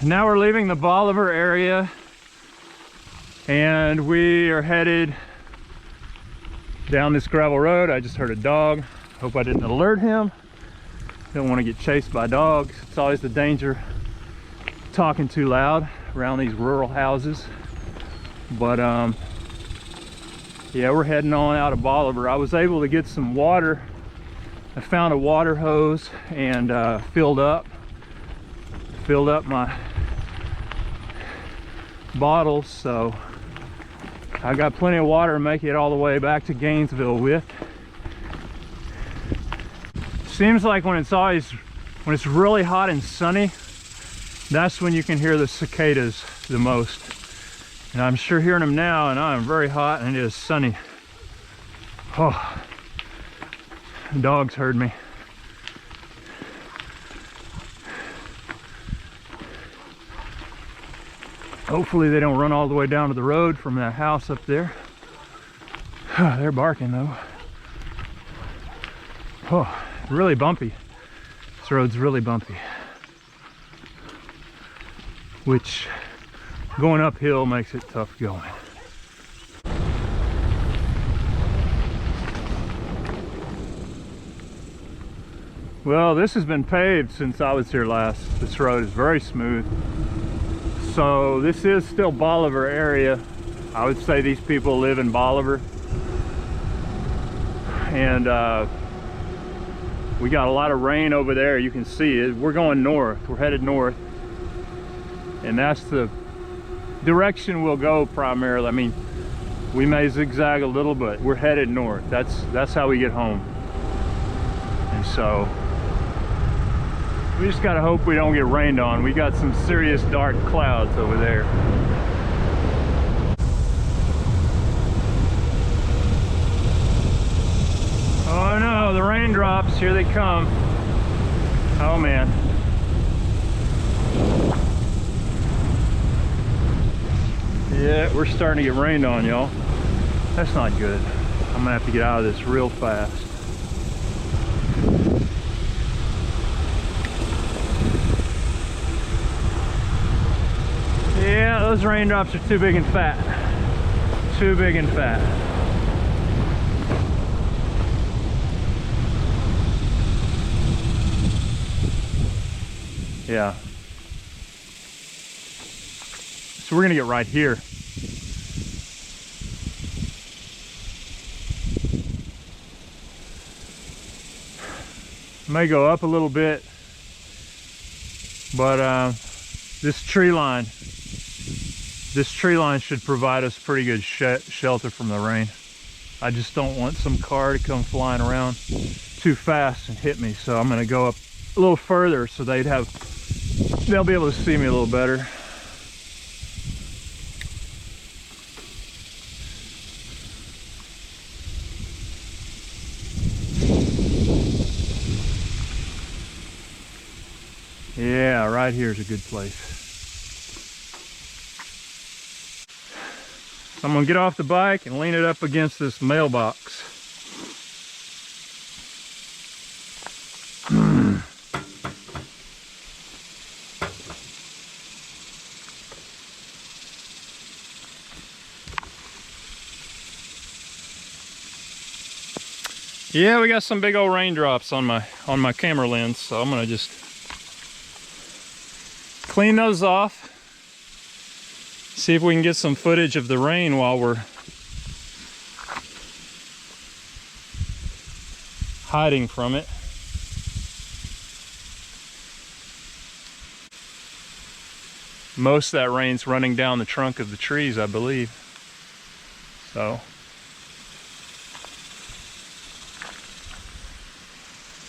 Now we're leaving the Bolivar area and we are headed down this gravel road. I just heard a dog. Hope I didn't alert him. Don't want to get chased by dogs. It's always the danger talking too loud around these rural houses. But yeah, we're heading on out of Bolivar. I was able to get some water. I found a water hose and filled up my bottles, so I got plenty of water to make it all the way back to Gainesville with. Seems like when it's really hot and sunny, that's when you can hear the cicadas the most. And I'm sure hearing them now, and I'm very hot and it is sunny. Oh, the dogs heard me. Hopefully they don't run all the way down to the road from that house up there. They're barking though. Oh, really bumpy. This road's really bumpy. Which, going uphill makes it tough going. Well, this has been paved since I was here last. This road is very smooth. So this is still Bolivar area. I would say these people live in Bolivar. And we got a lot of rain over there. You can see it. We're going north. We're headed north. And that's the direction we'll go primarily. I mean, We may zigzag a little, but we're headed north. That's how we get home. And so we just gotta hope we don't get rained on. We got some serious dark clouds over there. Oh no, the raindrops, here they come. Oh man. Yeah, we're starting to get rained on, y'all. That's not good. I'm gonna have to get out of this real fast. Yeah, those raindrops are too big and fat. Too big and fat. Yeah. So we're gonna get right here. May go up a little bit, but this tree line should provide us pretty good shelter from the rain. I just don't want some car to come flying around too fast and hit me, so I'm gonna go up a little further so they'll be able to see me a little better. Yeah, right here is a good place. So I'm gonna get off the bike and lean it up against this mailbox. Yeah, we got some big old raindrops on my camera lens, so I'm gonna just clean those off. See if we can get some footage of the rain while we're hiding from it. Most of that rain's running down the trunk of the trees, I believe. So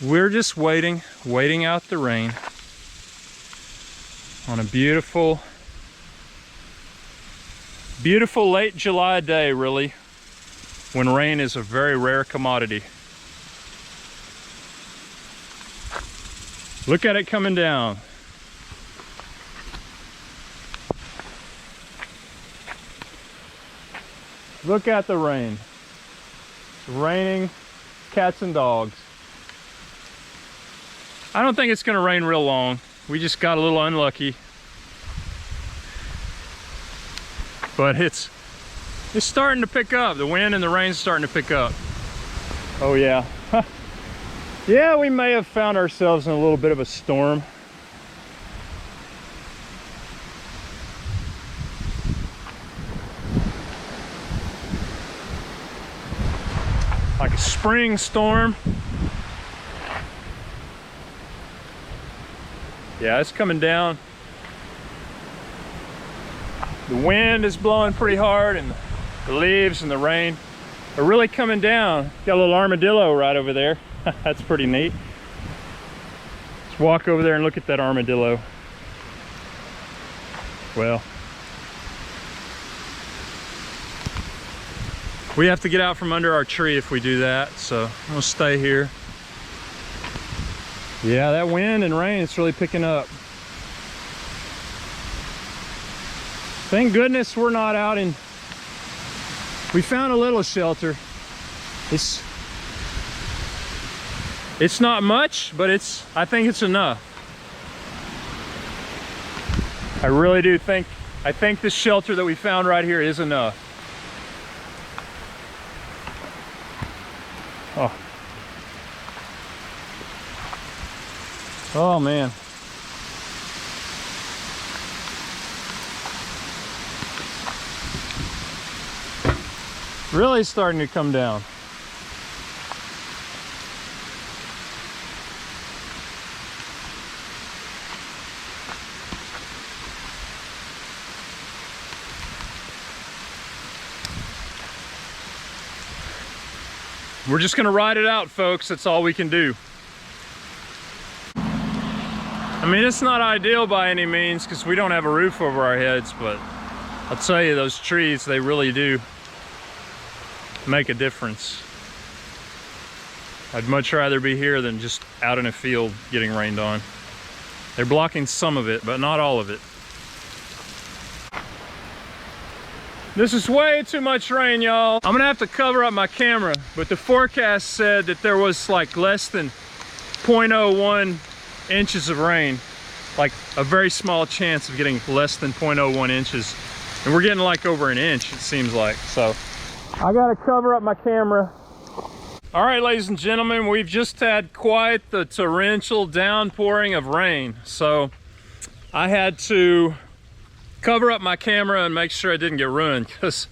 we're just waiting out the rain on a beautiful late July day, really, when rain is a very rare commodity. Look at it coming down. Look at the rain. It's raining cats and dogs. I don't think it's gonna rain real long. We just got a little unlucky. But it's starting to pick up. The wind and the rain's starting to pick up. Oh yeah. Yeah, we may have found ourselves in a little bit of a storm. Like a spring storm. Yeah, it's coming down. The wind is blowing pretty hard, and the leaves and the rain are really coming down. Got a little armadillo right over there. That's pretty neat. Let's walk over there and look at that armadillo. Well, we have to get out from under our tree if we do that, so I'm gonna stay here. Yeah, that wind and rain, it's really picking up. Thank goodness we're not out in... We found a little shelter. It's not much, but I think it's enough. I really do think, I think this shelter that we found right here is enough. Oh man. Really starting to come down. we're just gonna ride it out, folks. That's all we can do. I mean, it's not ideal by any means because we don't have a roof over our heads, but I'll tell you, those trees, they really do make a difference. I'd much rather be here than just out in a field getting rained on. They're blocking some of it, but not all of it. This is way too much rain, y'all. I'm gonna have to cover up my camera, but the forecast said that there was like less than 0.01 inches of rain. Like a very small chance of getting less than 0.01 inches. And we're getting like over an inch, it seems like. So I gotta cover up my camera. All right, ladies and gentlemen, we've just had quite the torrential downpouring of rain. So I had to cover up my camera and make sure it didn't get ruined because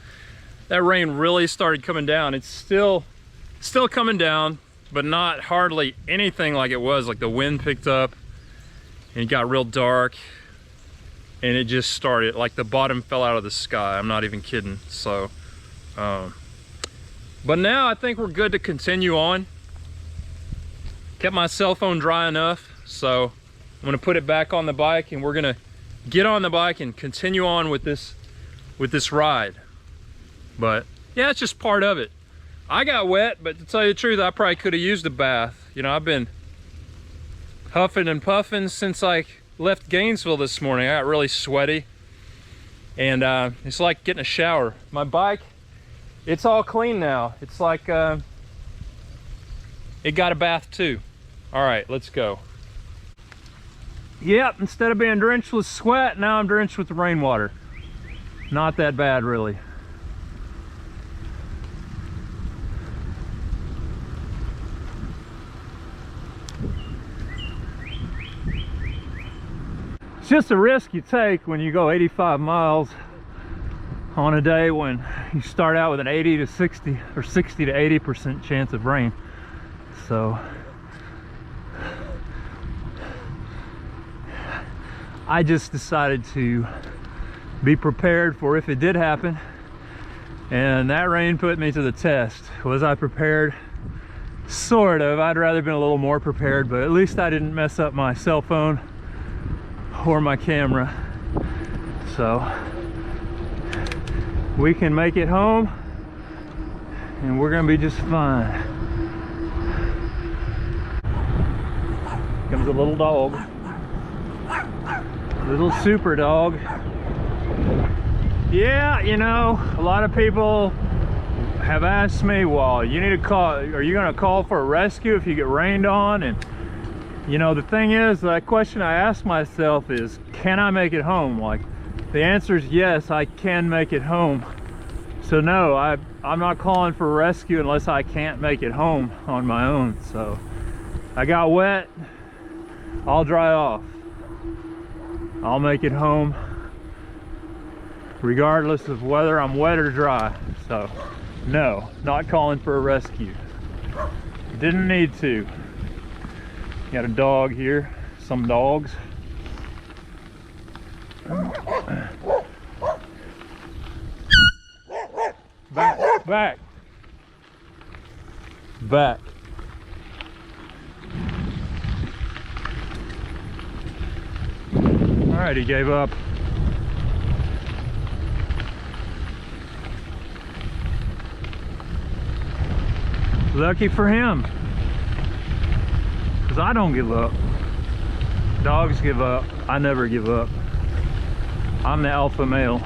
that rain really started coming down. It's still coming down, but not hardly anything like it was. Like the wind picked up and it got real dark and it just started, like the bottom fell out of the sky. I'm not even kidding. So, but now I think we're good to continue on. Kept my cell phone dry enough, so I'm gonna put it back on the bike and we're gonna get on the bike and continue on with this ride. But yeah, it's just part of it. I got wet, but to tell you the truth, I probably could have used a bath. You know, I've been huffing and puffing since I left Gainesville this morning. I got really sweaty and it's like getting a shower. My bike, it's all clean now. It's like it got a bath too. All right, let's go. Yep, instead of being drenched with sweat, now I'm drenched with the rainwater. Not that bad, really. It's just a risk you take when you go 85 miles on a day when you start out with an 80 to 60 or 60 to 80% chance of rain. So I just decided to be prepared for if it did happen, and that rain put me to the test. Was I prepared? Sort of. I'd rather been a little more prepared, but at least I didn't mess up my cell phone or my camera. So we can make it home and we're gonna be just fine. Comes a little dog. Little super dog. Yeah, you know, a lot of people have asked me, well, you need to call, are you gonna call for a rescue if you get rained on? And you know, the thing is, that question I ask myself is, can I make it home? Like, the answer is yes, I can make it home. So no, I'm not calling for a rescue unless I can't make it home on my own. So I got wet, I'll dry off. I'll make it home regardless of whether I'm wet or dry. So no, not calling for a rescue. Didn't need to. Got a dog here, some dogs. Back. All right, he gave up. Lucky for him, because I don't give up. Dogs give up. I never give up. I'm the alpha male.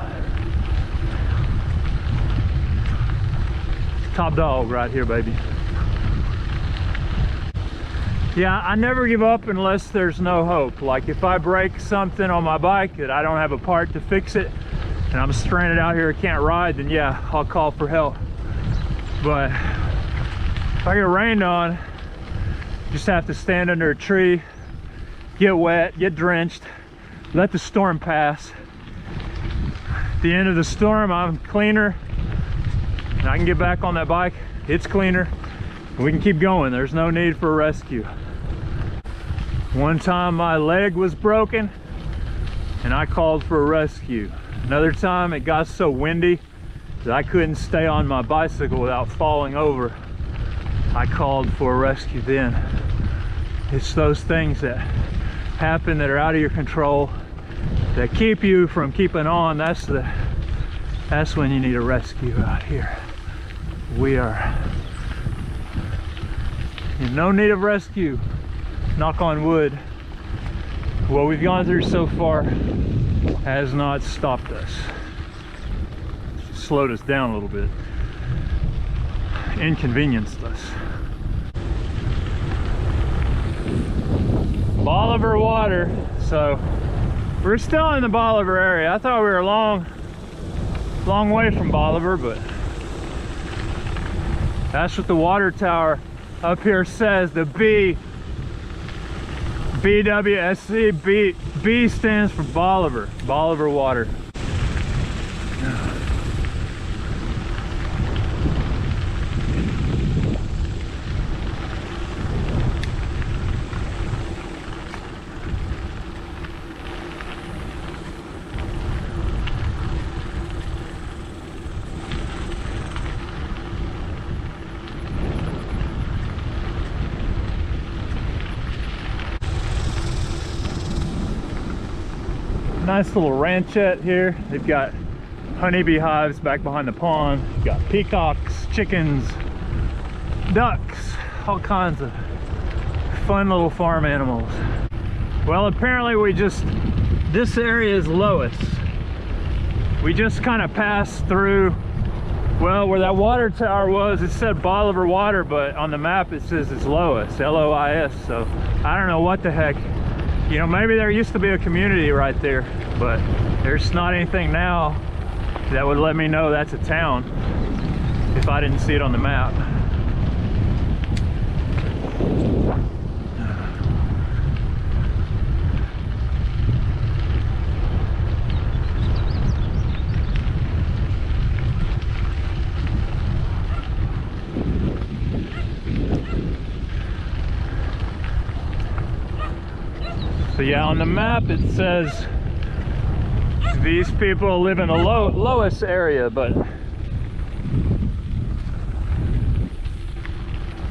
Top dog right here, baby. Yeah, I never give up unless there's no hope. Like if I break something on my bike that I don't have a part to fix it and I'm stranded out here, I can't ride, then yeah, I'll call for help. But if I get rained on, just have to stand under a tree, get wet, get drenched, let the storm pass. At the end of the storm, I'm cleaner and I can get back on that bike. It's cleaner. We can keep going. There's no need for a rescue. One time my leg was broken and I called for a rescue. Another time it got so windy that I couldn't stay on my bicycle without falling over. I called for a rescue then. It's those things that happen that are out of your control, that keep you from keeping on. That's when you need a rescue out here. We are in no need of rescue, knock on wood. What we've gone through so far has not stopped us. Slowed us down a little bit, inconvenienced us. Bolivar water. So we're still in the Bolivar area. I thought we were a long way from Bolivar, but that's what the water tower up here says. The BWSC, B stands for Bolivar, Bolivar water. Nice little ranchette here. They've got honeybee hives back behind the pond. You've got peacocks, chickens, ducks, all kinds of fun little farm animals. Well, apparently this area is lowest. We just kind of passed through, well, where that water tower was, it said Bolivar water, but on the map it says it's Lois, L-O-I-S, so I don't know what the heck. You know, maybe there used to be a community right there, but there's not anything now that would let me know that's a town if I didn't see it on the map. So yeah, on the map it says these people live in the lowest area, but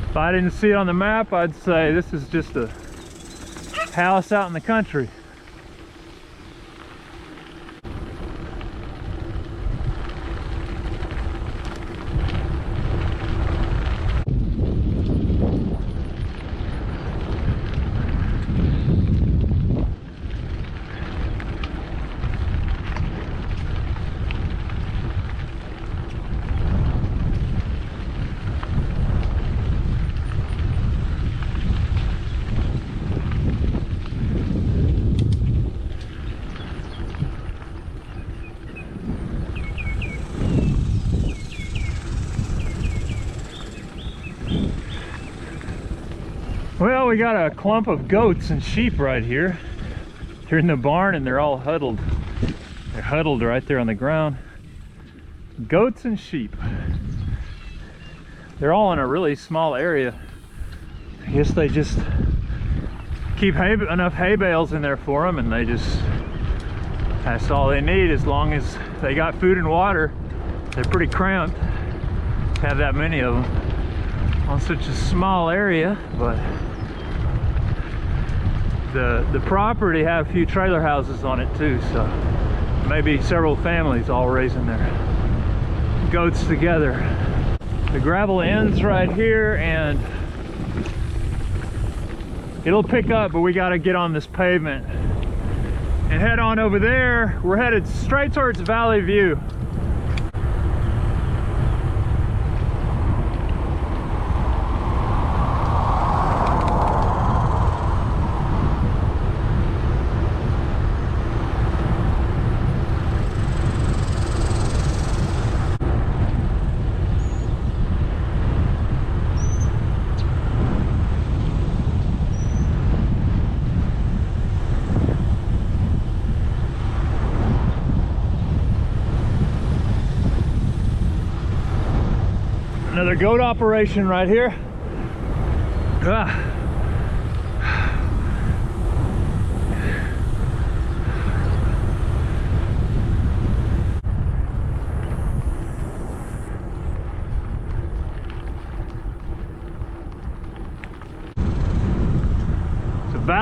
if I didn't see it on the map, I'd say this is just a house out in the country. Well, we got a clump of goats and sheep right here. They're in the barn and they're all huddled. They're huddled right there on the ground. Goats and sheep. They're all in a really small area. I guess they just keep enough hay bales in there for them, and that's all they need. As long as they got food and water, they're pretty cramped to have that many of them on such a small area. But the property have a few trailer houses on it too, so maybe several families all raising their goats together. The gravel ends right here and it'll pick up, but we got to get on this pavement and head on over there. We're headed straight towards Valley View. Another goat operation right here.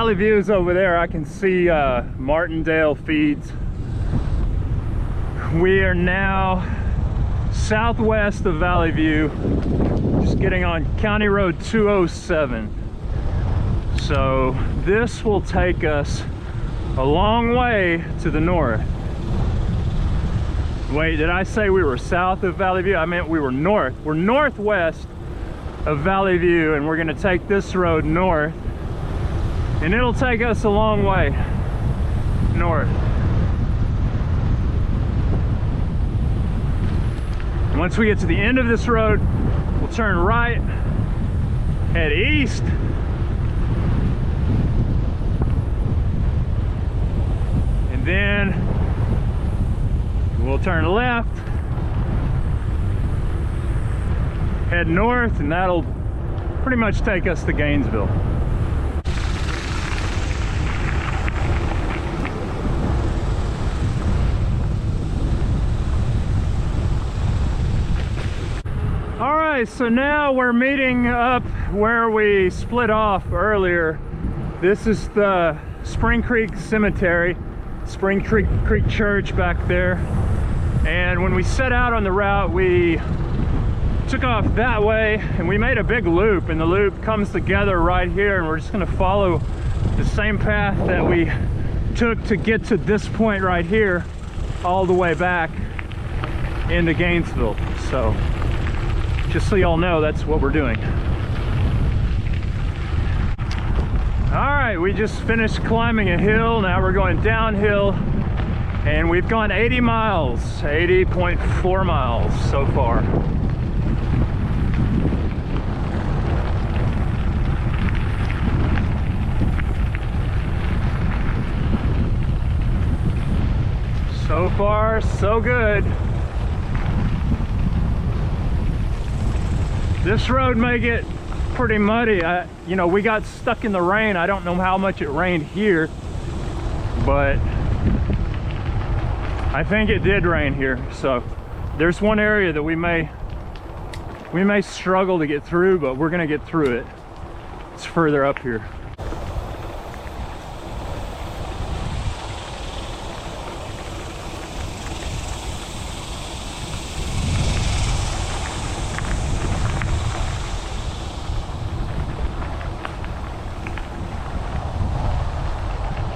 Valley View is over there. I can see Martindale feeds. We are now southwest of Valley View, just getting on County Road 207. So this will take us a long way to the north. Wait, did I say we were south of Valley View? I meant we were north. We're northwest of Valley View, and we're gonna take this road north, and it'll take us a long way north. Once we get to the end of this road, we'll turn right, head east, and then we'll turn left, head north, and that'll pretty much take us to Gainesville. All right, so now we're meeting up where we split off earlier. This is the Spring Creek Cemetery, Spring Creek Church back there. And when we set out on the route, we took off that way and we made a big loop, and the loop comes together right here, and we're just gonna follow the same path that we took to get to this point right here, all the way back into Gainesville. So just so y'all know, that's what we're doing. All right, we just finished climbing a hill. Now we're going downhill, and we've gone 80 miles, 80.4 miles so far. So far, so good. This road may get pretty muddy. You know, we got stuck in the rain. I don't know how much it rained here, but I think it did rain here. So there's one area that we may struggle to get through, but we're gonna get through it. It's further up here.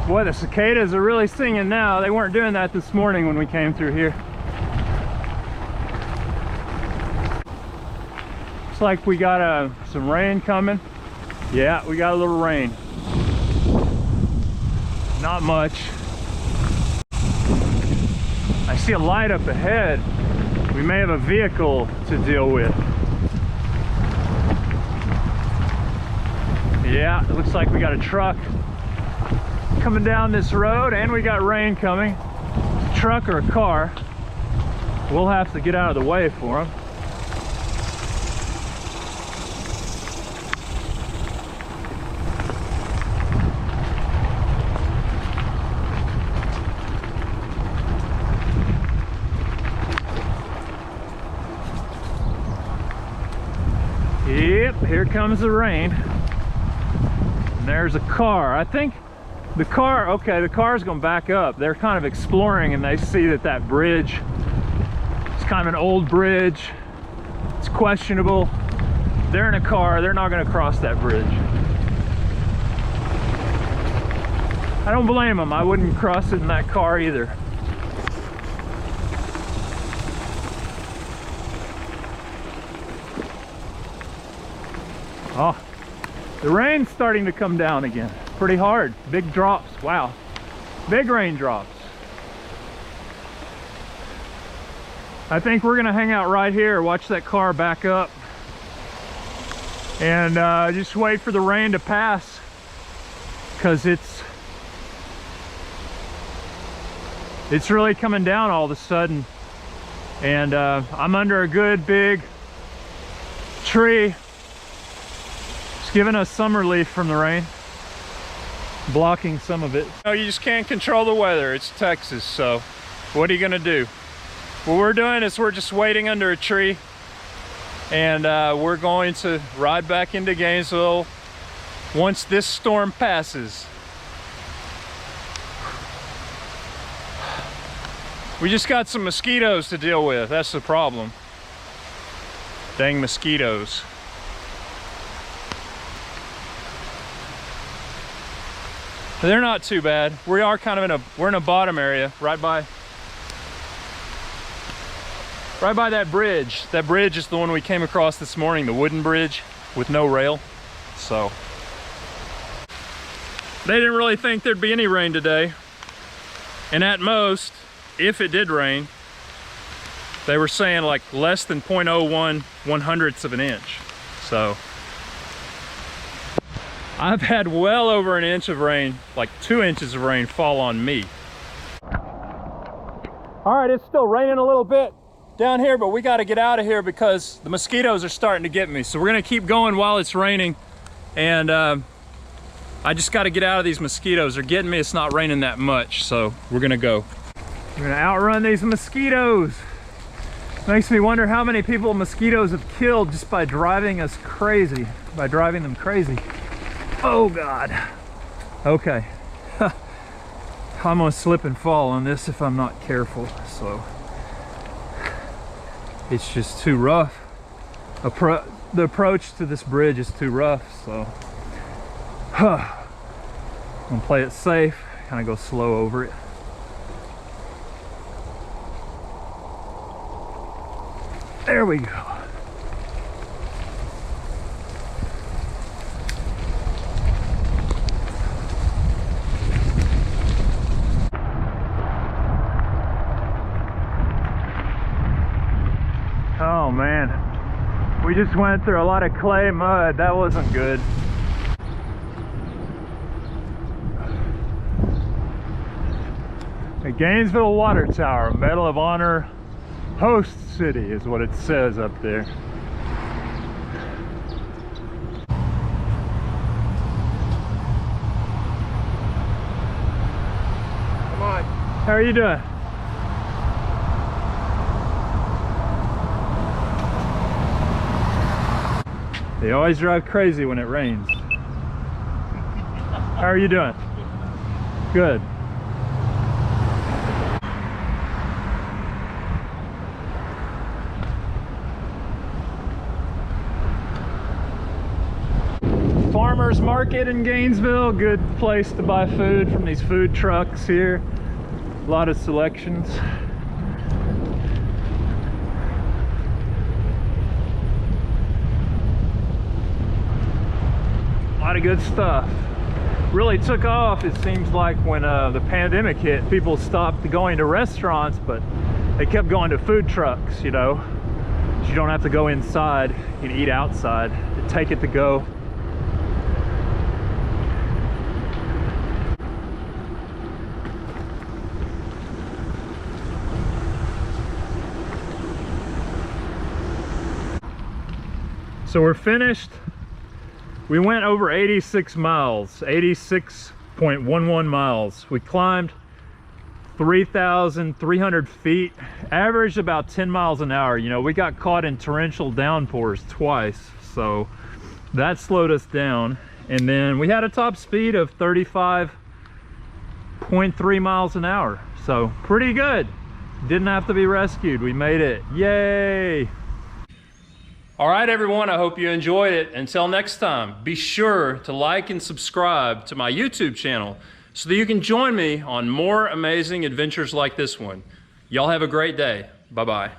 Boy, the cicadas are really singing now. They weren't doing that this morning when we came through here. Looks like we got some rain coming. Yeah, we got a little rain. Not much. I see a light up ahead. We may have a vehicle to deal with. Yeah, it looks like we got a truck coming down this road, and we got rain coming. A truck or a car. We'll have to get out of the way for them. Yep, here comes the rain. And there's a car. I think the car, okay, the car's gonna back up. They're kind of exploring, and they see that bridge, it's kind of an old bridge. It's questionable. They're in a car, they're not gonna cross that bridge. I don't blame them. I wouldn't cross it in that car either. Oh, the rain's starting to come down again. Pretty hard. Big drops. Wow. Big raindrops. I think we're gonna hang out right here, watch that car back up, and just wait for the rain to pass, because it's really coming down all of a sudden. And I'm under a good big tree. It's giving us some relief from the rain, blocking some of it. No, you just can't control the weather. It's Texas, so what are you gonna do? What we're doing is we're just waiting under a tree, and we're going to ride back into Gainesville once this storm passes. We just got some mosquitoes to deal with. That's the problem. Dang mosquitoes. They're not too bad. We are kind of we're in a bottom area right by that bridge. That bridge is the one we came across this morning, the wooden bridge with no rail. So they didn't really think there'd be any rain today. And at most, if it did rain, they were saying like less than 0.01 1/100ths of an inch. So I've had well over an inch of rain, like 2 inches of rain fall on me. All right, it's still raining a little bit down here, but we got to get out of here because the mosquitoes are starting to get me. So we're gonna keep going while it's raining. And I just got to get out of these mosquitoes. They're getting me. It's not raining that much, so we're gonna go. We're gonna outrun these mosquitoes. Makes me wonder how many people mosquitoes have killed just by driving us crazy, by driving them crazy. Oh God. Okay. I'm gonna slip and fall on this if I'm not careful, so it's just too rough. The approach to this bridge is too rough, so I'm gonna play it safe, kind of go slow over it. There we go. Oh man, we just went through a lot of clay mud. That wasn't good. The Gainesville Water Tower, Medal of Honor, host city is what it says up there. Come on. How are you doing? They always drive crazy when it rains. How are you doing? Good. Farmers market in Gainesville, good place to buy food from these food trucks here. A lot of selections. A lot of good stuff. Really took off, it seems like, when the pandemic hit. People stopped going to restaurants, but they kept going to food trucks, you know. You don't have to go inside, you can eat outside. Take it to go. So we're finished. We went over 86 miles, 86.11 miles. We climbed 3,300 feet, averaged about 10 miles an hour. You know, we got caught in torrential downpours twice, so that slowed us down. And then we had a top speed of 35.3 miles an hour. So pretty good. Didn't have to be rescued. We made it. Yay! All right, everyone, I hope you enjoyed it. Until next time, be sure to like and subscribe to my YouTube channel so that you can join me on more amazing adventures like this one. Y'all have a great day. Bye-bye.